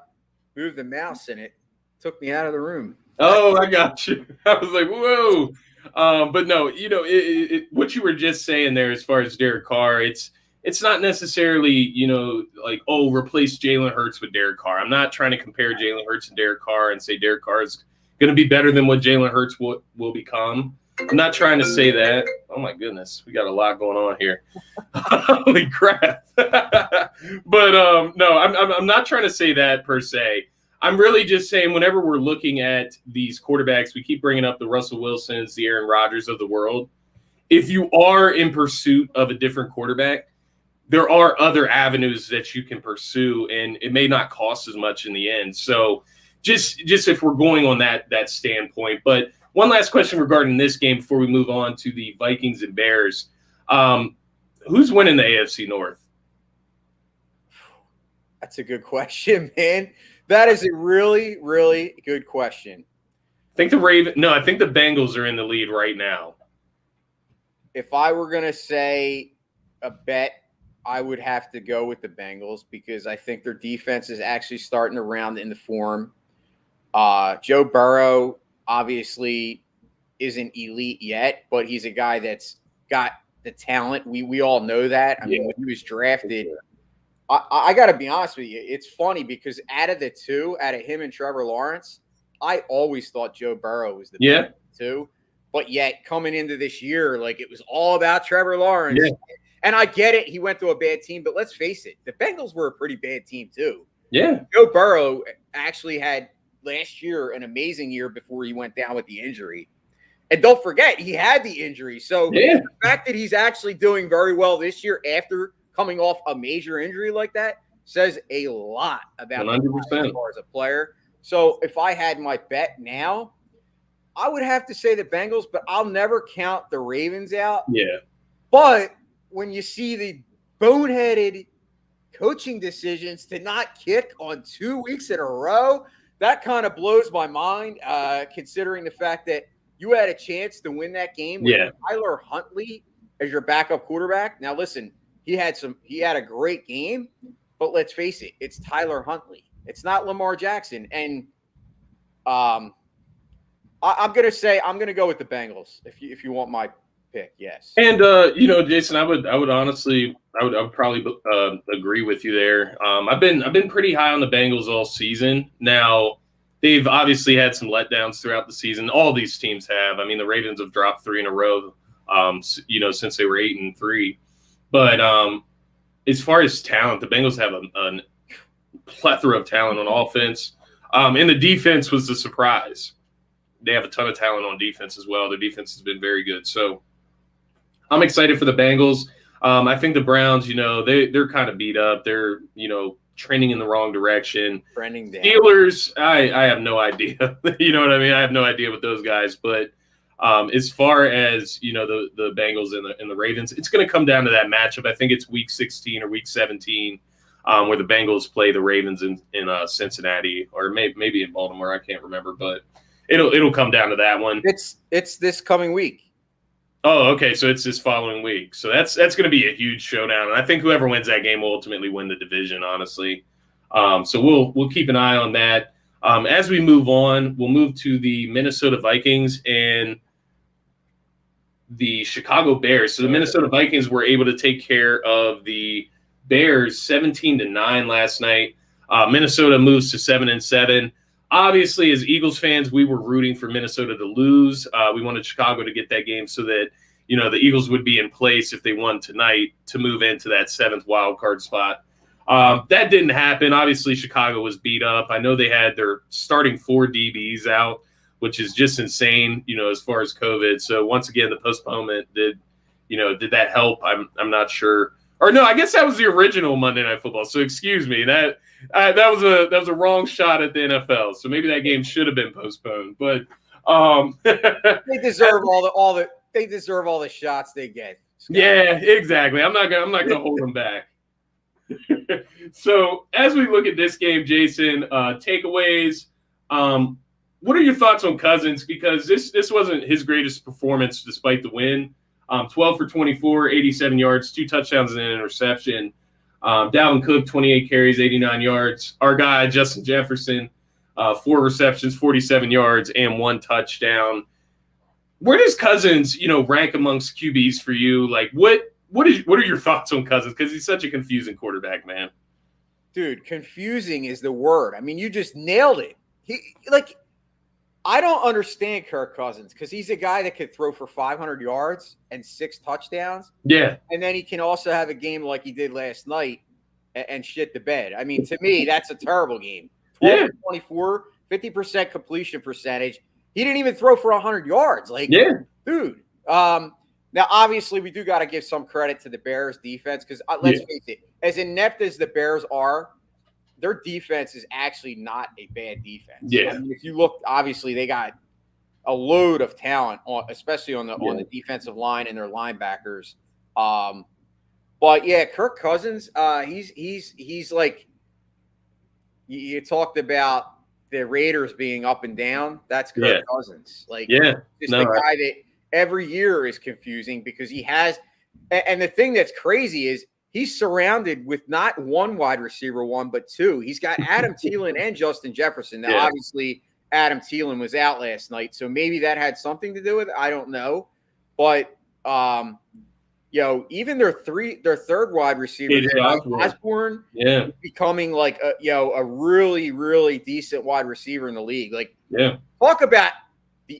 move the mouse and it took me out of the room. Oh, I got you. I was like, whoa. But no, what you were just saying there, as far as Derek Carr, it's not necessarily, replace Jalen Hurts with Derek Carr. I'm not trying to compare Jalen Hurts and Derek Carr and say Derek Carr is going to be better than what Jalen Hurts will become. I'm not trying to say that. Oh, my goodness. We got a lot going on here. Holy crap. But, no, I'm not trying to say that per se. I'm really just saying whenever we're looking at these quarterbacks, we keep bringing up the Russell Wilsons, the Aaron Rodgers of the world. If you are in pursuit of a different quarterback, there are other avenues that you can pursue, and it may not cost as much in the end. So just if we're going on that standpoint. But one last question regarding this game before we move on to the Vikings and Bears. Who's winning the AFC North? That's a good question, man. That is a really, really good question. I think the Bengals are in the lead right now. If I were going to say a bet, I would have to go with the Bengals because I think their defense is actually starting to round into form. Joe Burrow obviously isn't elite yet, but he's a guy that's got the talent. We all know that. I mean, when he was drafted, I got to be honest with you. It's funny because out of him and Trevor Lawrence, I always thought Joe Burrow was the best too. But yet coming into this year, like it was all about Trevor Lawrence. Yeah. And I get it. He went to a bad team, but let's face it. The Bengals were a pretty bad team too. Yeah. Joe Burrow actually had last year an amazing year before he went down with the injury. And don't forget, he had the injury. So the fact that he's actually doing very well this year after coming off a major injury like that says a lot about him as far as a player. So if I had my bet now, I would have to say the Bengals, but I'll never count the Ravens out. Yeah. But when you see the boneheaded coaching decisions to not kick on 2 weeks in a row, that kind of blows my mind, considering the fact that you had a chance to win that game with Tyler Huntley as your backup quarterback. Now, listen, he had a great game, but let's face it, it's Tyler Huntley. It's not Lamar Jackson. And I'm going to go with the Bengals if you want my pick. Yes. And Jason, I would probably agree with you there. I've been pretty high on the Bengals all season. Now, they've obviously had some letdowns throughout the season. All these teams have. I mean, the Ravens have dropped 3 in a row, since they were 8-3. But as far as talent, the Bengals have a plethora of talent on offense. And the defense was the surprise. They have a ton of talent on defense as well. Their defense has been very good. So I'm excited for the Bengals. I think the Browns, they're kind of beat up. They're, trending in the wrong direction. Trending down. Steelers, I have no idea. You know what I mean? I have no idea with those guys. But as far as, the Bengals and the Ravens, it's going to come down to that matchup. I think it's week 16 or week 17 where the Bengals play the Ravens in Cincinnati or maybe in Baltimore. I can't remember, but it'll come down to that one. It's this coming week. Oh, okay. So it's this following week. So that's going to be a huge showdown. And I think whoever wins that game will ultimately win the division, honestly. So we'll keep an eye on that. As we move on, we'll move to the Minnesota Vikings and the Chicago Bears. So the Minnesota Vikings were able to take care of the Bears 17-9 last night. Minnesota moves to 7-7. Obviously, as Eagles fans, we were rooting for Minnesota to lose. We wanted Chicago to get that game so that, the Eagles would be in place if they won tonight to move into that 7th wild card spot. That didn't happen. Obviously, Chicago was beat up. I know they had their starting 4 DBs out, which is just insane, as far as COVID. So once again, the postponement did that help? I'm not sure. Or no, I guess that was the original Monday Night Football. So excuse me, that was a wrong shot at the NFL. So maybe that game should have been postponed. But they deserve all the shots they get. Scott. Yeah, exactly. I'm not gonna hold them back. So as we look at this game, Jason, takeaways. What are your thoughts on Cousins? Because this wasn't his greatest performance despite the win. 12 for 24, 87 yards, 2 touchdowns and an interception. Dalvin Cook, 28 carries, 89 yards. Our guy, Justin Jefferson, 4 receptions, 47 yards, and 1 touchdown. Where does Cousins, rank amongst QBs for you? Like, what are your thoughts on Cousins? Because he's such a confusing quarterback, man. Dude, confusing is the word. I mean, you just nailed it. I don't understand Kirk Cousins because he's a guy that could throw for 500 yards and 6 touchdowns. Yeah. And then he can also have a game like he did last night and shit the bed. I mean, to me, that's a terrible game. 12 for 24, 50% completion percentage. He didn't even throw for 100 yards. Dude. Now, obviously, we do got to give some credit to the Bears defense because let's face it, as inept as the Bears are, their defense is actually not a bad defense. Yeah. I mean, if you look, obviously they got a load of talent, especially on the defensive line and their linebackers. But yeah, Kirk Cousins, he's like you talked about the Raiders being up and down. That's Kirk Cousins. Just a guy that every year is confusing because he has. And the thing that's crazy is, he's surrounded with not 1 wide receiver, but 2. He's got Adam Thielen and Justin Jefferson. Now, obviously, Adam Thielen was out last night, so maybe that had something to do with it. I don't know. But, even their 3rd wide receiver, Osborne, becoming like a really, really decent wide receiver in the league. Talk about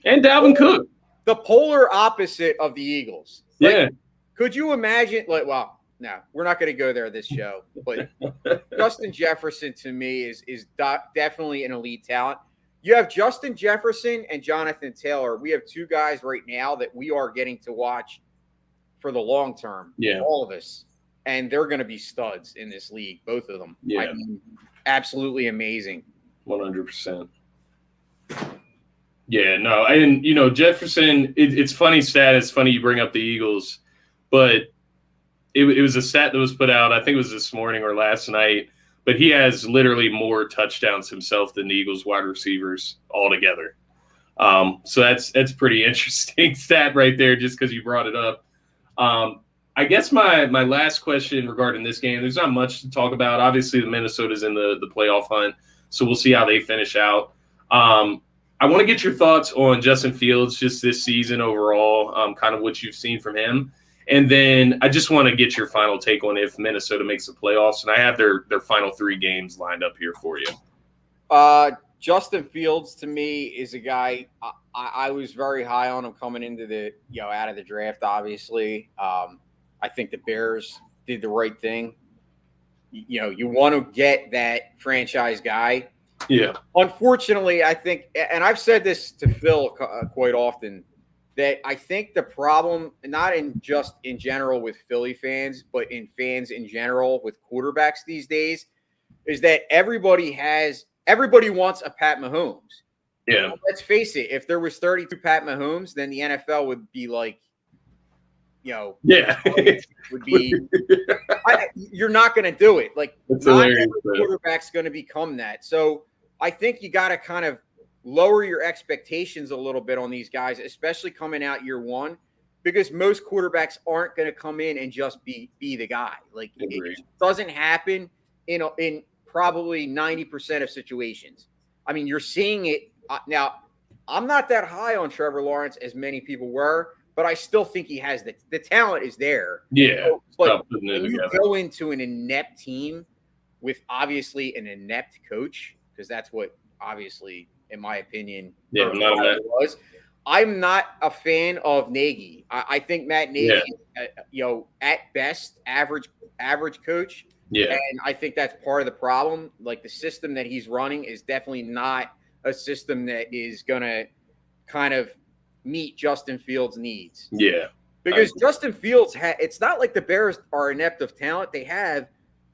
and Dalvin Cook, the polar opposite of the Eagles. Could you imagine? No, we're not going to go there this show. But Justin Jefferson, to me, is definitely an elite talent. You have Justin Jefferson and Jonathan Taylor. We have 2 guys right now that we are getting to watch for the long term. All of us. And they're going to be studs in this league, both of them. I mean, absolutely amazing. 100%. Yeah, no, and Jefferson. It's funny stat. It's funny you bring up the Eagles, but it was a stat that was put out. I think it was this morning or last night. But he has literally more touchdowns himself than the Eagles wide receivers altogether. So that's pretty interesting stat right there, just because you brought it up. I guess my last question regarding this game, there's not much to talk about. Obviously, the Minnesota's in the playoff hunt, so we'll see how they finish out. I want to get your thoughts on Justin Fields just this season overall, kind of what you've seen from him. And then I just want to get your final take on if Minnesota makes the playoffs. And I have their final 3 games lined up here for you. Justin Fields, to me, is a guy I was very high on him coming into the out of the draft, obviously. I think the Bears did the right thing. You want to get that franchise guy. Yeah. Unfortunately, I think, and I've said this to Phil quite often, that I think the problem, not just in general with Philly fans, but in fans in general with quarterbacks these days, is that everybody wants a Pat Mahomes. Yeah. Let's face it. If there was 32 Pat Mahomes, then the NFL would be like, yeah, would be. You're not going to do it. Like, that's not hilarious, every quarterback's going to become that. So I think you got to kind of lower your expectations a little bit on these guys, especially coming out year one, because most quarterbacks aren't going to come in and just be the guy. Like, it doesn't happen in probably 90% of situations. I mean, you're seeing it now. I'm not that high on Trevor Lawrence as many people were, but I still think he has the talent is there. Yeah. But when you go into an inept team with obviously an inept coach, because that's what obviously, in my opinion, was. I'm not a fan of Nagy. I think Matt Nagy, at best, average coach. Yeah. And I think that's part of the problem. Like, the system that he's running is definitely not a system that is going to kind of meet Justin Fields' needs. Yeah. Because Justin Fields, it's not like the Bears are inept of talent. They have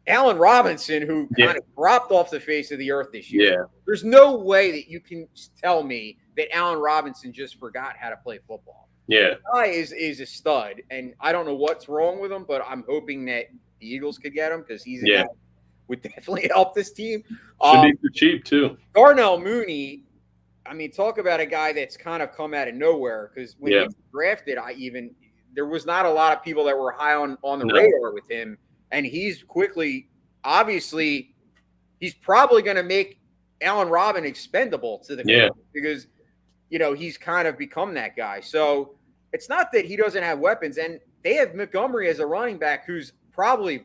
Allen Robinson, who kind of dropped off the face of the earth this year. Yeah. There's no way that you can tell me that Allen Robinson just forgot how to play football. Yeah. The guy is a stud, and I don't know what's wrong with him, but I'm hoping that the Eagles could get him, because he's a guy who would definitely help this team. Should be for cheap, too. Darnell Mooney, I mean, talk about a guy that's kind of come out of nowhere, because when he was drafted, there was not a lot of people that were high on the radar with him. And he's quickly, obviously, he's probably going to make Allen Robinson expendable to the game, because, he's kind of become that guy. So it's not that he doesn't have weapons. And they have Montgomery as a running back who's probably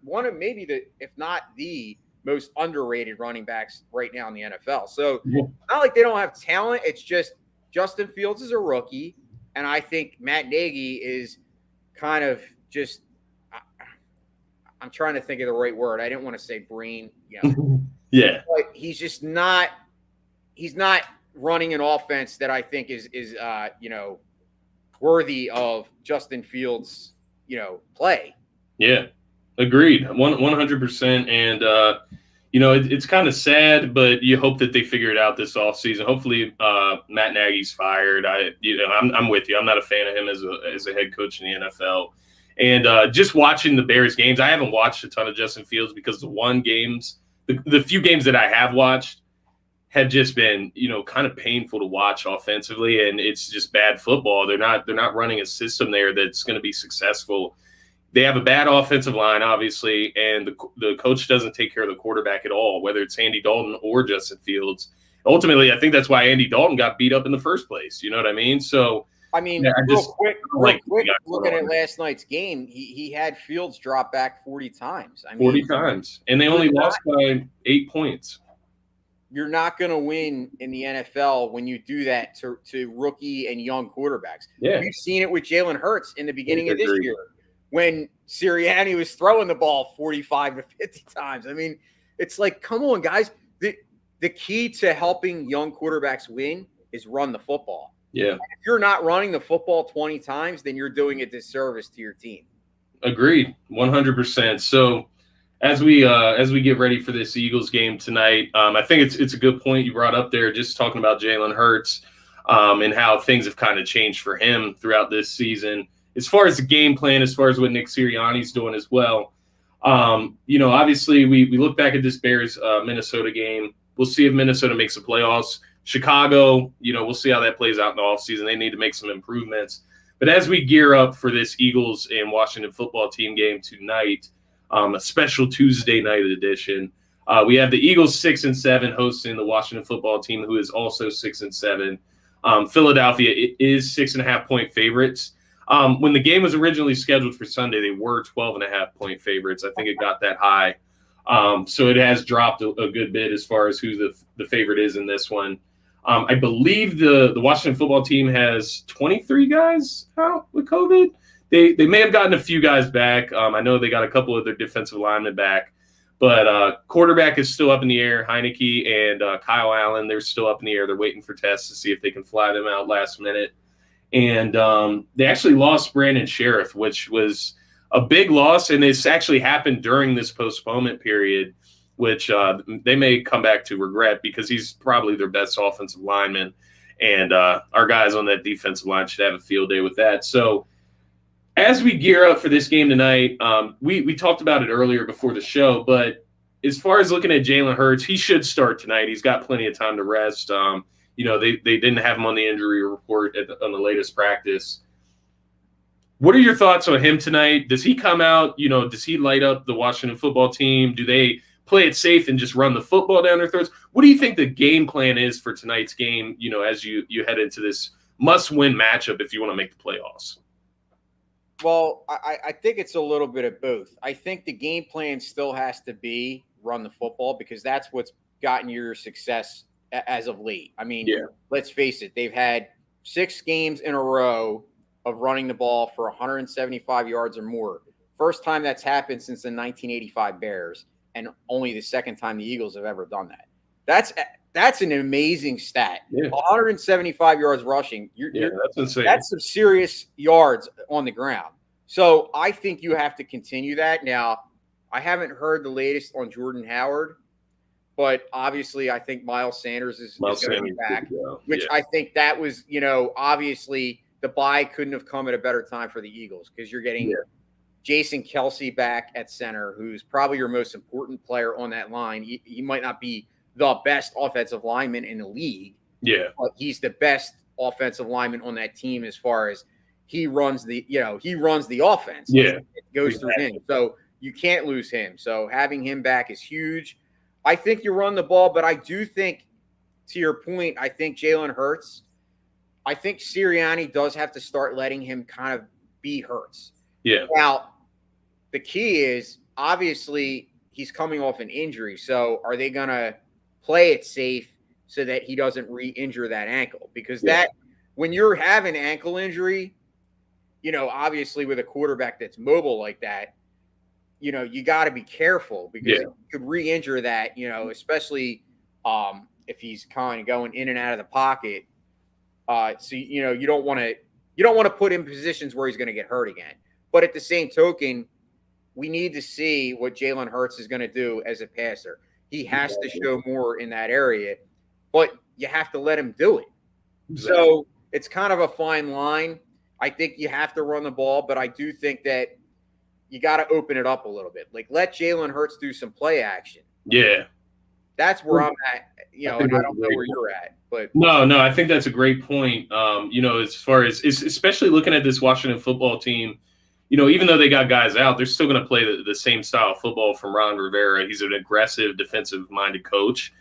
one of maybe if not the most underrated running backs right now in the NFL. So it's not like they don't have talent. It's just Justin Fields is a rookie. And I think Matt Nagy is kind of just, I'm trying to think of the right word. I didn't want to say brain. Yeah. But he's just not running an offense that I think is worthy of Justin Fields, play. Yeah. Agreed. 100%. And, it's kind of sad, but you hope that they figure it out this offseason. Hopefully Matt Nagy's fired. I'm with you. I'm not a fan of him as a head coach in the NFL. And just watching the Bears games, I haven't watched a ton of Justin Fields, because the few games that I have watched have just been, kind of painful to watch offensively, and it's just bad football. They're not running a system there that's going to be successful. They have a bad offensive line, obviously, and the coach doesn't take care of the quarterback at all, whether it's Andy Dalton or Justin Fields. Ultimately, I think that's why Andy Dalton got beat up in the first place. You know what I mean? So, real quick, looking at last night's game, he had Fields drop back 40 times. 40 times. And they only lost by 8 points. You're not going to win in the NFL when you do that to rookie and young quarterbacks. Yeah. We've seen it with Jalen Hurts in the beginning of this year, when Sirianni was throwing the ball 45 to 50 times. I mean, it's like, come on, guys. The key to helping young quarterbacks win is run the football. Yeah. If you're not running the football 20 times, then you're doing a disservice to your team. Agreed. 100%. So as we get ready for this Eagles game tonight, I think it's a good point you brought up there, just talking about Jalen Hurts. and how things have kind of changed for him throughout this season. As far as the game plan, as far as what Nick Sirianni's doing as well, obviously we look back at this Bears Minnesota game. We'll see if Minnesota makes the playoffs. Chicago, we'll see how that plays out in the offseason. They need to make some improvements. But as we gear up for this Eagles and Washington football team game tonight, a special Tuesday night edition, we have the Eagles 6-7 hosting the Washington football team, who is also 6-7. Philadelphia is 6.5-point favorites. When the game was originally scheduled for Sunday, they were 12.5-point favorites. I think it got that high. So it has dropped a good bit as far as who the favorite is in this one. I believe the Washington football team has 23 guys out with COVID. They may have gotten a few guys back. I know they got a couple of their defensive linemen back. But quarterback is still up in the air. Heineke and Kyle Allen, they're still up in the air. They're waiting for tests to see if they can fly them out last minute. And they actually lost Brandon Sheriff, which was a big loss. And this actually happened during this postponement period, which they may come back to regret because he's probably their best offensive lineman. And our guys on that defensive line should have a field day with that. So as we gear up for this game tonight, we talked about it earlier before the show, but as far as looking at Jalen Hurts, he should start tonight. He's got plenty of time to rest. They didn't have him on the injury report on the latest practice. What are your thoughts on him tonight? Does he come out? Does he light up the Washington football team? Do they play it safe and just run the football down their throats? What do you think the game plan is for tonight's game, as you head into this must-win matchup if you want to make the playoffs? Well, I think it's a little bit of both. I think the game plan still has to be run the football because that's what's gotten your success as of late. I mean, Let's face it. They've had 6 games in a row of running the ball for 175 yards or more. First time that's happened since the 1985 Bears, and only the second time the Eagles have ever done that. That's an amazing stat. 175 yards rushing. That's insane. That's some serious yards on the ground. So I think you have to continue that. Now, I haven't heard the latest on Jordan Howard, but obviously I think Miles Sanders is going to be back, which I think that was, obviously the bye couldn't have come at a better time for the Eagles because you're getting Jason Kelce back at center, who's probably your most important player on that line. He might not be the best offensive lineman in the league. Yeah. But he's the best offensive lineman on that team as far as he runs the offense. Yeah. It goes through him. So you can't lose him. So having him back is huge. I think you run the ball, but I do think, to your point, I think Jalen Hurts, I think Sirianni does have to start letting him kind of be Hurts. Yeah. Now, the key is obviously he's coming off an injury. So are they going to play it safe so that he doesn't re-injure that ankle? Because that when you're having ankle injury, obviously with a quarterback that's mobile like that, you got to be careful because you could re-injure that, especially if he's kind of going in and out of the pocket. So, you don't want to put him in positions where he's going to get hurt again. But at the same token, we need to see what Jalen Hurts is going to do as a passer. He has to show more in that area, but you have to let him do it. Exactly. So it's kind of a fine line. I think you have to run the ball, but I do think that you got to open it up a little bit. Like, let Jalen Hurts do some play action. Yeah. That's where I'm at, and I don't know where you're at. But No, I think that's a great point. As far as especially looking at this Washington football team, even though they got guys out, they're still going to play the same style of football from Ron Rivera. He's an aggressive, defensive-minded coach.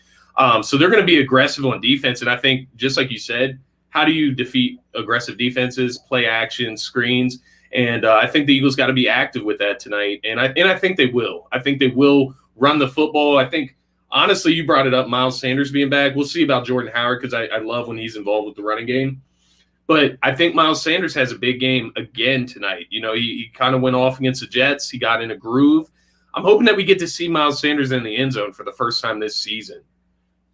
So they're going to be aggressive on defense. And I think, just like you said, how do you defeat aggressive defenses, play action, screens? And I think the Eagles got to be active with that tonight. And I think they will. I think they will run the football. I think, honestly, you brought it up, Miles Sanders being back. We'll see about Jordan Howard because I love when he's involved with the running game. But I think Miles Sanders has a big game again tonight. He kind of went off against the Jets. He got in a groove. I'm hoping that we get to see Miles Sanders in the end zone for the first time this season.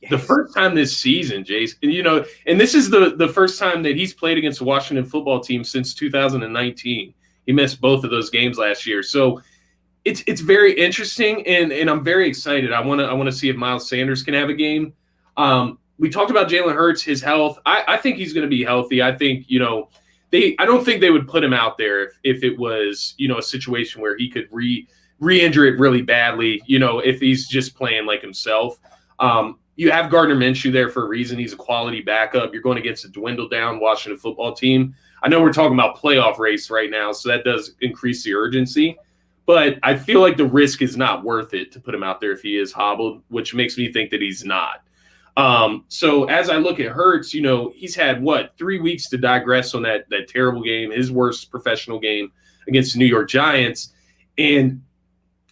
Yes. The first time this season, Jason. And this is the first time that he's played against the Washington football team since 2019. He missed both of those games last year. So it's very interesting, and I'm very excited. I want to see if Miles Sanders can have a game. we talked about Jalen Hurts, his health. I think he's going to be healthy. I think, I don't think they would put him out there if it was, a situation where he could re-injure it really badly, if he's just playing like himself. You have Gardner Minshew there for a reason. He's a quality backup. You're going against a dwindled down Washington football team. I know we're talking about playoff race right now, so that does increase the urgency. But I feel like the risk is not worth it to put him out there if he is hobbled, which makes me think that he's not. So as I look at Hurts, he's had 3 weeks to digress on that terrible game, his worst professional game against the New York Giants. And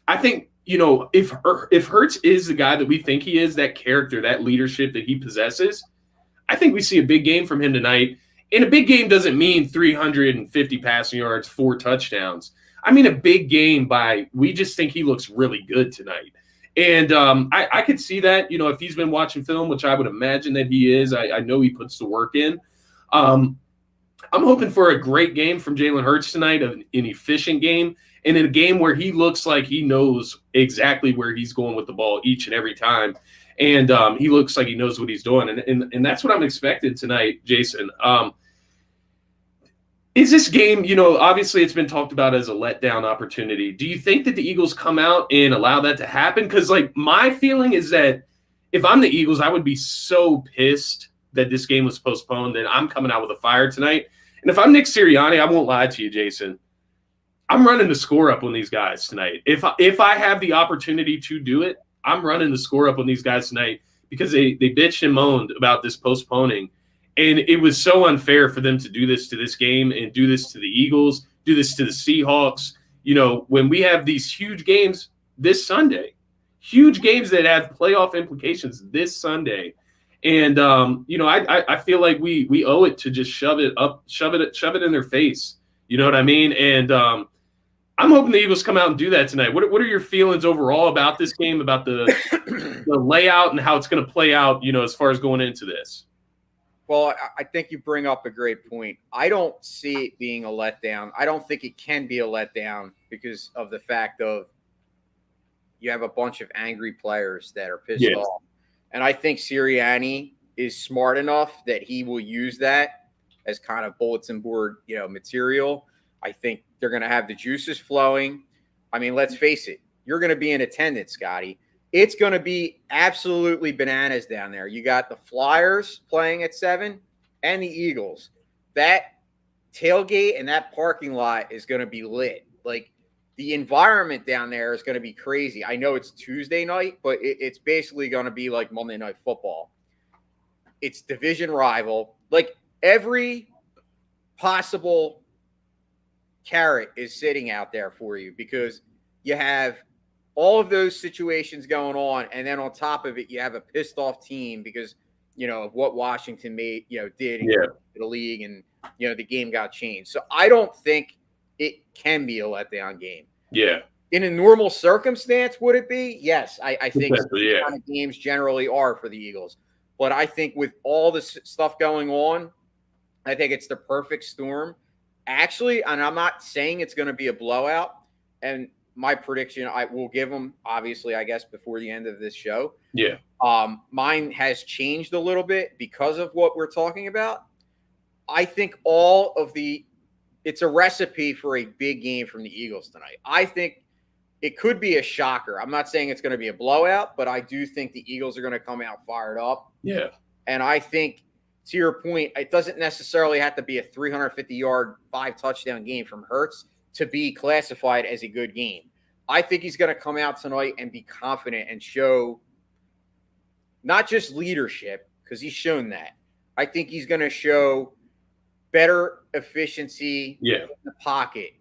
I think, if Hurts is the guy that we think he is, that character, that leadership that he possesses, I think we see a big game from him tonight. And a big game doesn't mean 350 passing yards, 4 touchdowns. I mean a big game we just think he looks really good tonight. And I could see that, if he's been watching film, which I would imagine that he is. I know he puts the work in. I'm hoping for a great game from Jalen Hurts tonight, an efficient game, and in a game where he looks like he knows exactly where he's going with the ball each and every time. And he looks like he knows what he's doing. And that's what I'm expecting tonight, Jason. Is this game, obviously it's been talked about as a letdown opportunity. Do you think that the Eagles come out and allow that to happen? Because, my feeling is that if I'm the Eagles, I would be so pissed that this game was postponed that I'm coming out with a fire tonight. And if I'm Nick Sirianni, I won't lie to you, Jason. I'm running the score up on these guys tonight. If I have the opportunity to do it, I'm running the score up on these guys tonight because they bitched and moaned about this postponing. And it was so unfair for them to do this to this game and do this to the Eagles, do this to the Seahawks. When we have these huge games this Sunday, huge games that have playoff implications this Sunday. And, I feel like we owe it to just shove it in their face. You know what I mean? And I'm hoping the Eagles come out and do that tonight. What are your feelings overall about this game, about the layout and how it's going to play out, as far as going into this? Well, I think you bring up a great point. I don't see it being a letdown. I don't think it can be a letdown because of the fact of you have a bunch of angry players that are pissed off. And I think Sirianni is smart enough that he will use that as kind of bulletin board, material. I think they're going to have the juices flowing. I mean, let's face it. You're going to be in attendance, Scotty. It's going to be absolutely bananas down there. You got the Flyers playing at 7 and the Eagles. That tailgate and that parking lot is going to be lit. The environment down there is going to be crazy. I know it's Tuesday night, but it's basically going to be like Monday Night Football. It's division rival. Every possible carrot is sitting out there for you because you have all of those situations going on, and then on top of it, you have a pissed off team because of what Washington did in the league, and the game got changed. So I don't think it can be a letdown game. Yeah. In a normal circumstance, would it be? Yes, I think kind of games generally are for the Eagles. But I think with all this stuff going on, I think it's the perfect storm. Actually, and I'm not saying it's going to be a blowout, and my prediction, I will give them, obviously, I guess, before the end of this show. Yeah. Mine has changed a little bit because of what we're talking about. I think it's a recipe for a big game from the Eagles tonight. I think it could be a shocker. I'm not saying it's going to be a blowout, but I do think the Eagles are going to come out fired up. Yeah. And I think, to your point, it doesn't necessarily have to be a 350-yard, 5-touchdown game from Hurts to be classified as a good game. I think he's going to come out tonight and be confident and show not just leadership, because he's shown that. I think he's going to show better efficiency in the pocket.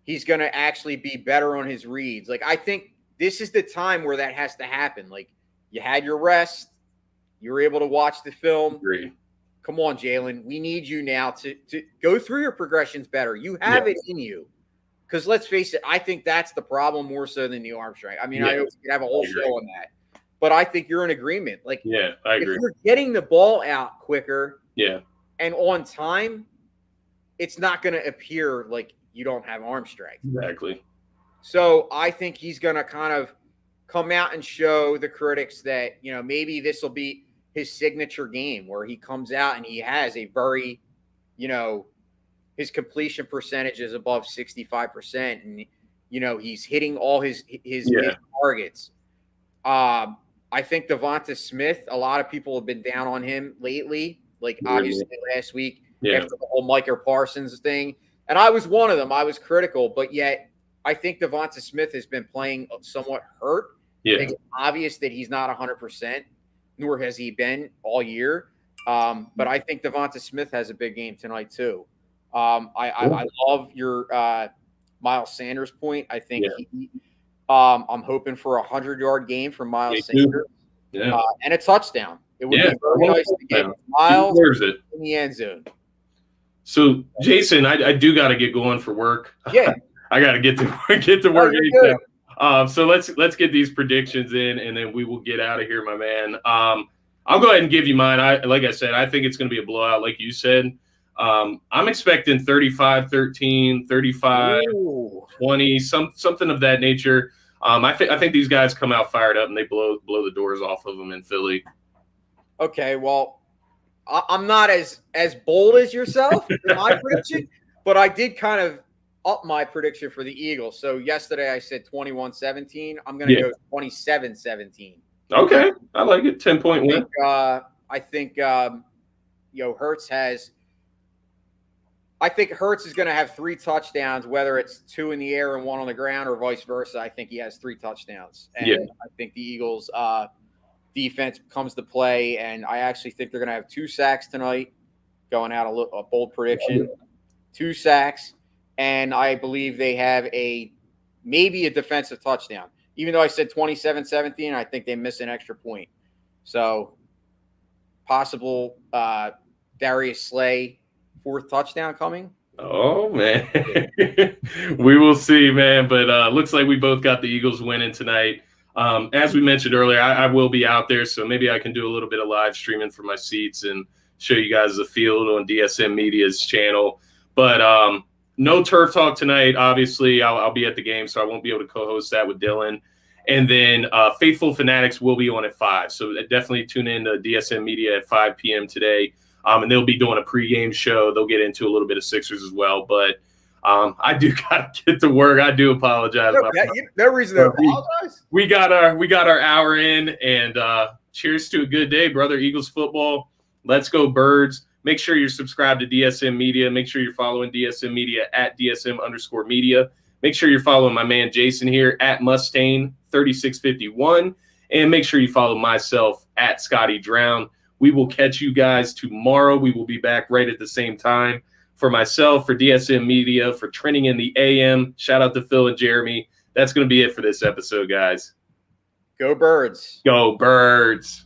He's going to actually be better on his reads. I think this is the time where that has to happen. You had your rest. You were able to watch the film. Agree. Come on, Jalen. We need you now to go through your progressions better. You have it in you. Because let's face it, I think that's the problem more so than the arm strength. I mean, I know we could have a whole show on that. But I think you're in agreement. I agree. If you're getting the ball out quicker and on time, it's not going to appear like you don't have arm strength. Exactly. So I think he's going to kind of come out and show the critics that, maybe this will be his signature game where he comes out and he has a very, his completion percentage is above 65%, and he's hitting all his targets. I think Devonta Smith, a lot of people have been down on him lately, like obviously last week after the whole Micah Parsons thing. And I was one of them. I was critical, but yet I think Devonta Smith has been playing somewhat hurt. Yeah. I think it's obvious that he's not 100%, nor has he been all year. But I think Devonta Smith has a big game tonight too. I love your Miles Sanders point. I think I'm hoping for a 100-yard game from Miles Sanders and a touchdown. It would be very nice to get Miles in the end zone. So, Jason, I do got to get going for work. Yeah. I got to get to work. So let's get these predictions in, and then we will get out of here, my man. I'll go ahead and give you mine. Like I said, I think it's going to be a blowout, like you said. I'm expecting 35-13, 35-20, something of that nature. I think these guys come out fired up and they blow the doors off of them in Philly. Okay, well, I'm not as bold as yourself in my prediction, but I did kind of up my prediction for the Eagles. So yesterday I said 21-17. I'm going to go 27-17. Okay, I like it. 10-point win. I think Hurts has. I think Hurts is going to have 3 touchdowns, whether it's 2 in the air and 1 on the ground, or vice versa. I think he has 3 touchdowns, and I think the Eagles' defense comes to play, and I actually think they're going to have 2 sacks tonight. Going out a bold prediction, 2 sacks, and I believe they have maybe a defensive touchdown. Even though I said 27-17, I think they miss an extra point. So possible Darius Slay 4th touchdown coming. Oh, man. We will see, man. But looks like we both got the Eagles winning tonight. As we mentioned earlier, I will be out there, so maybe I can do a little bit of live streaming from my seats and show you guys the field on DSM Media's channel. But no Turf Talk tonight. Obviously, I'll be at the game, so I won't be able to co-host that with Dylan. And then Faithful Fanatics will be on at 5. So definitely tune in to DSM Media at 5 p.m. today. And they'll be doing a pregame show. They'll get into a little bit of Sixers as well. But I do got to get to work. I do apologize. No reason to apologize. We got our hour in, and cheers to a good day, brother. Eagles football. Let's go Birds. Make sure you're subscribed to DSM Media. Make sure you're following DSM Media at DSM_media. Make sure you're following my man Jason here at Mustaine3651. And make sure you follow myself at Scotty Drown. We will catch you guys tomorrow. We will be back right at the same time. For myself, for DSM Media, for Trending in the AM, shout out to Phil and Jeremy. That's going to be it for this episode, guys. Go Birds. Go Birds.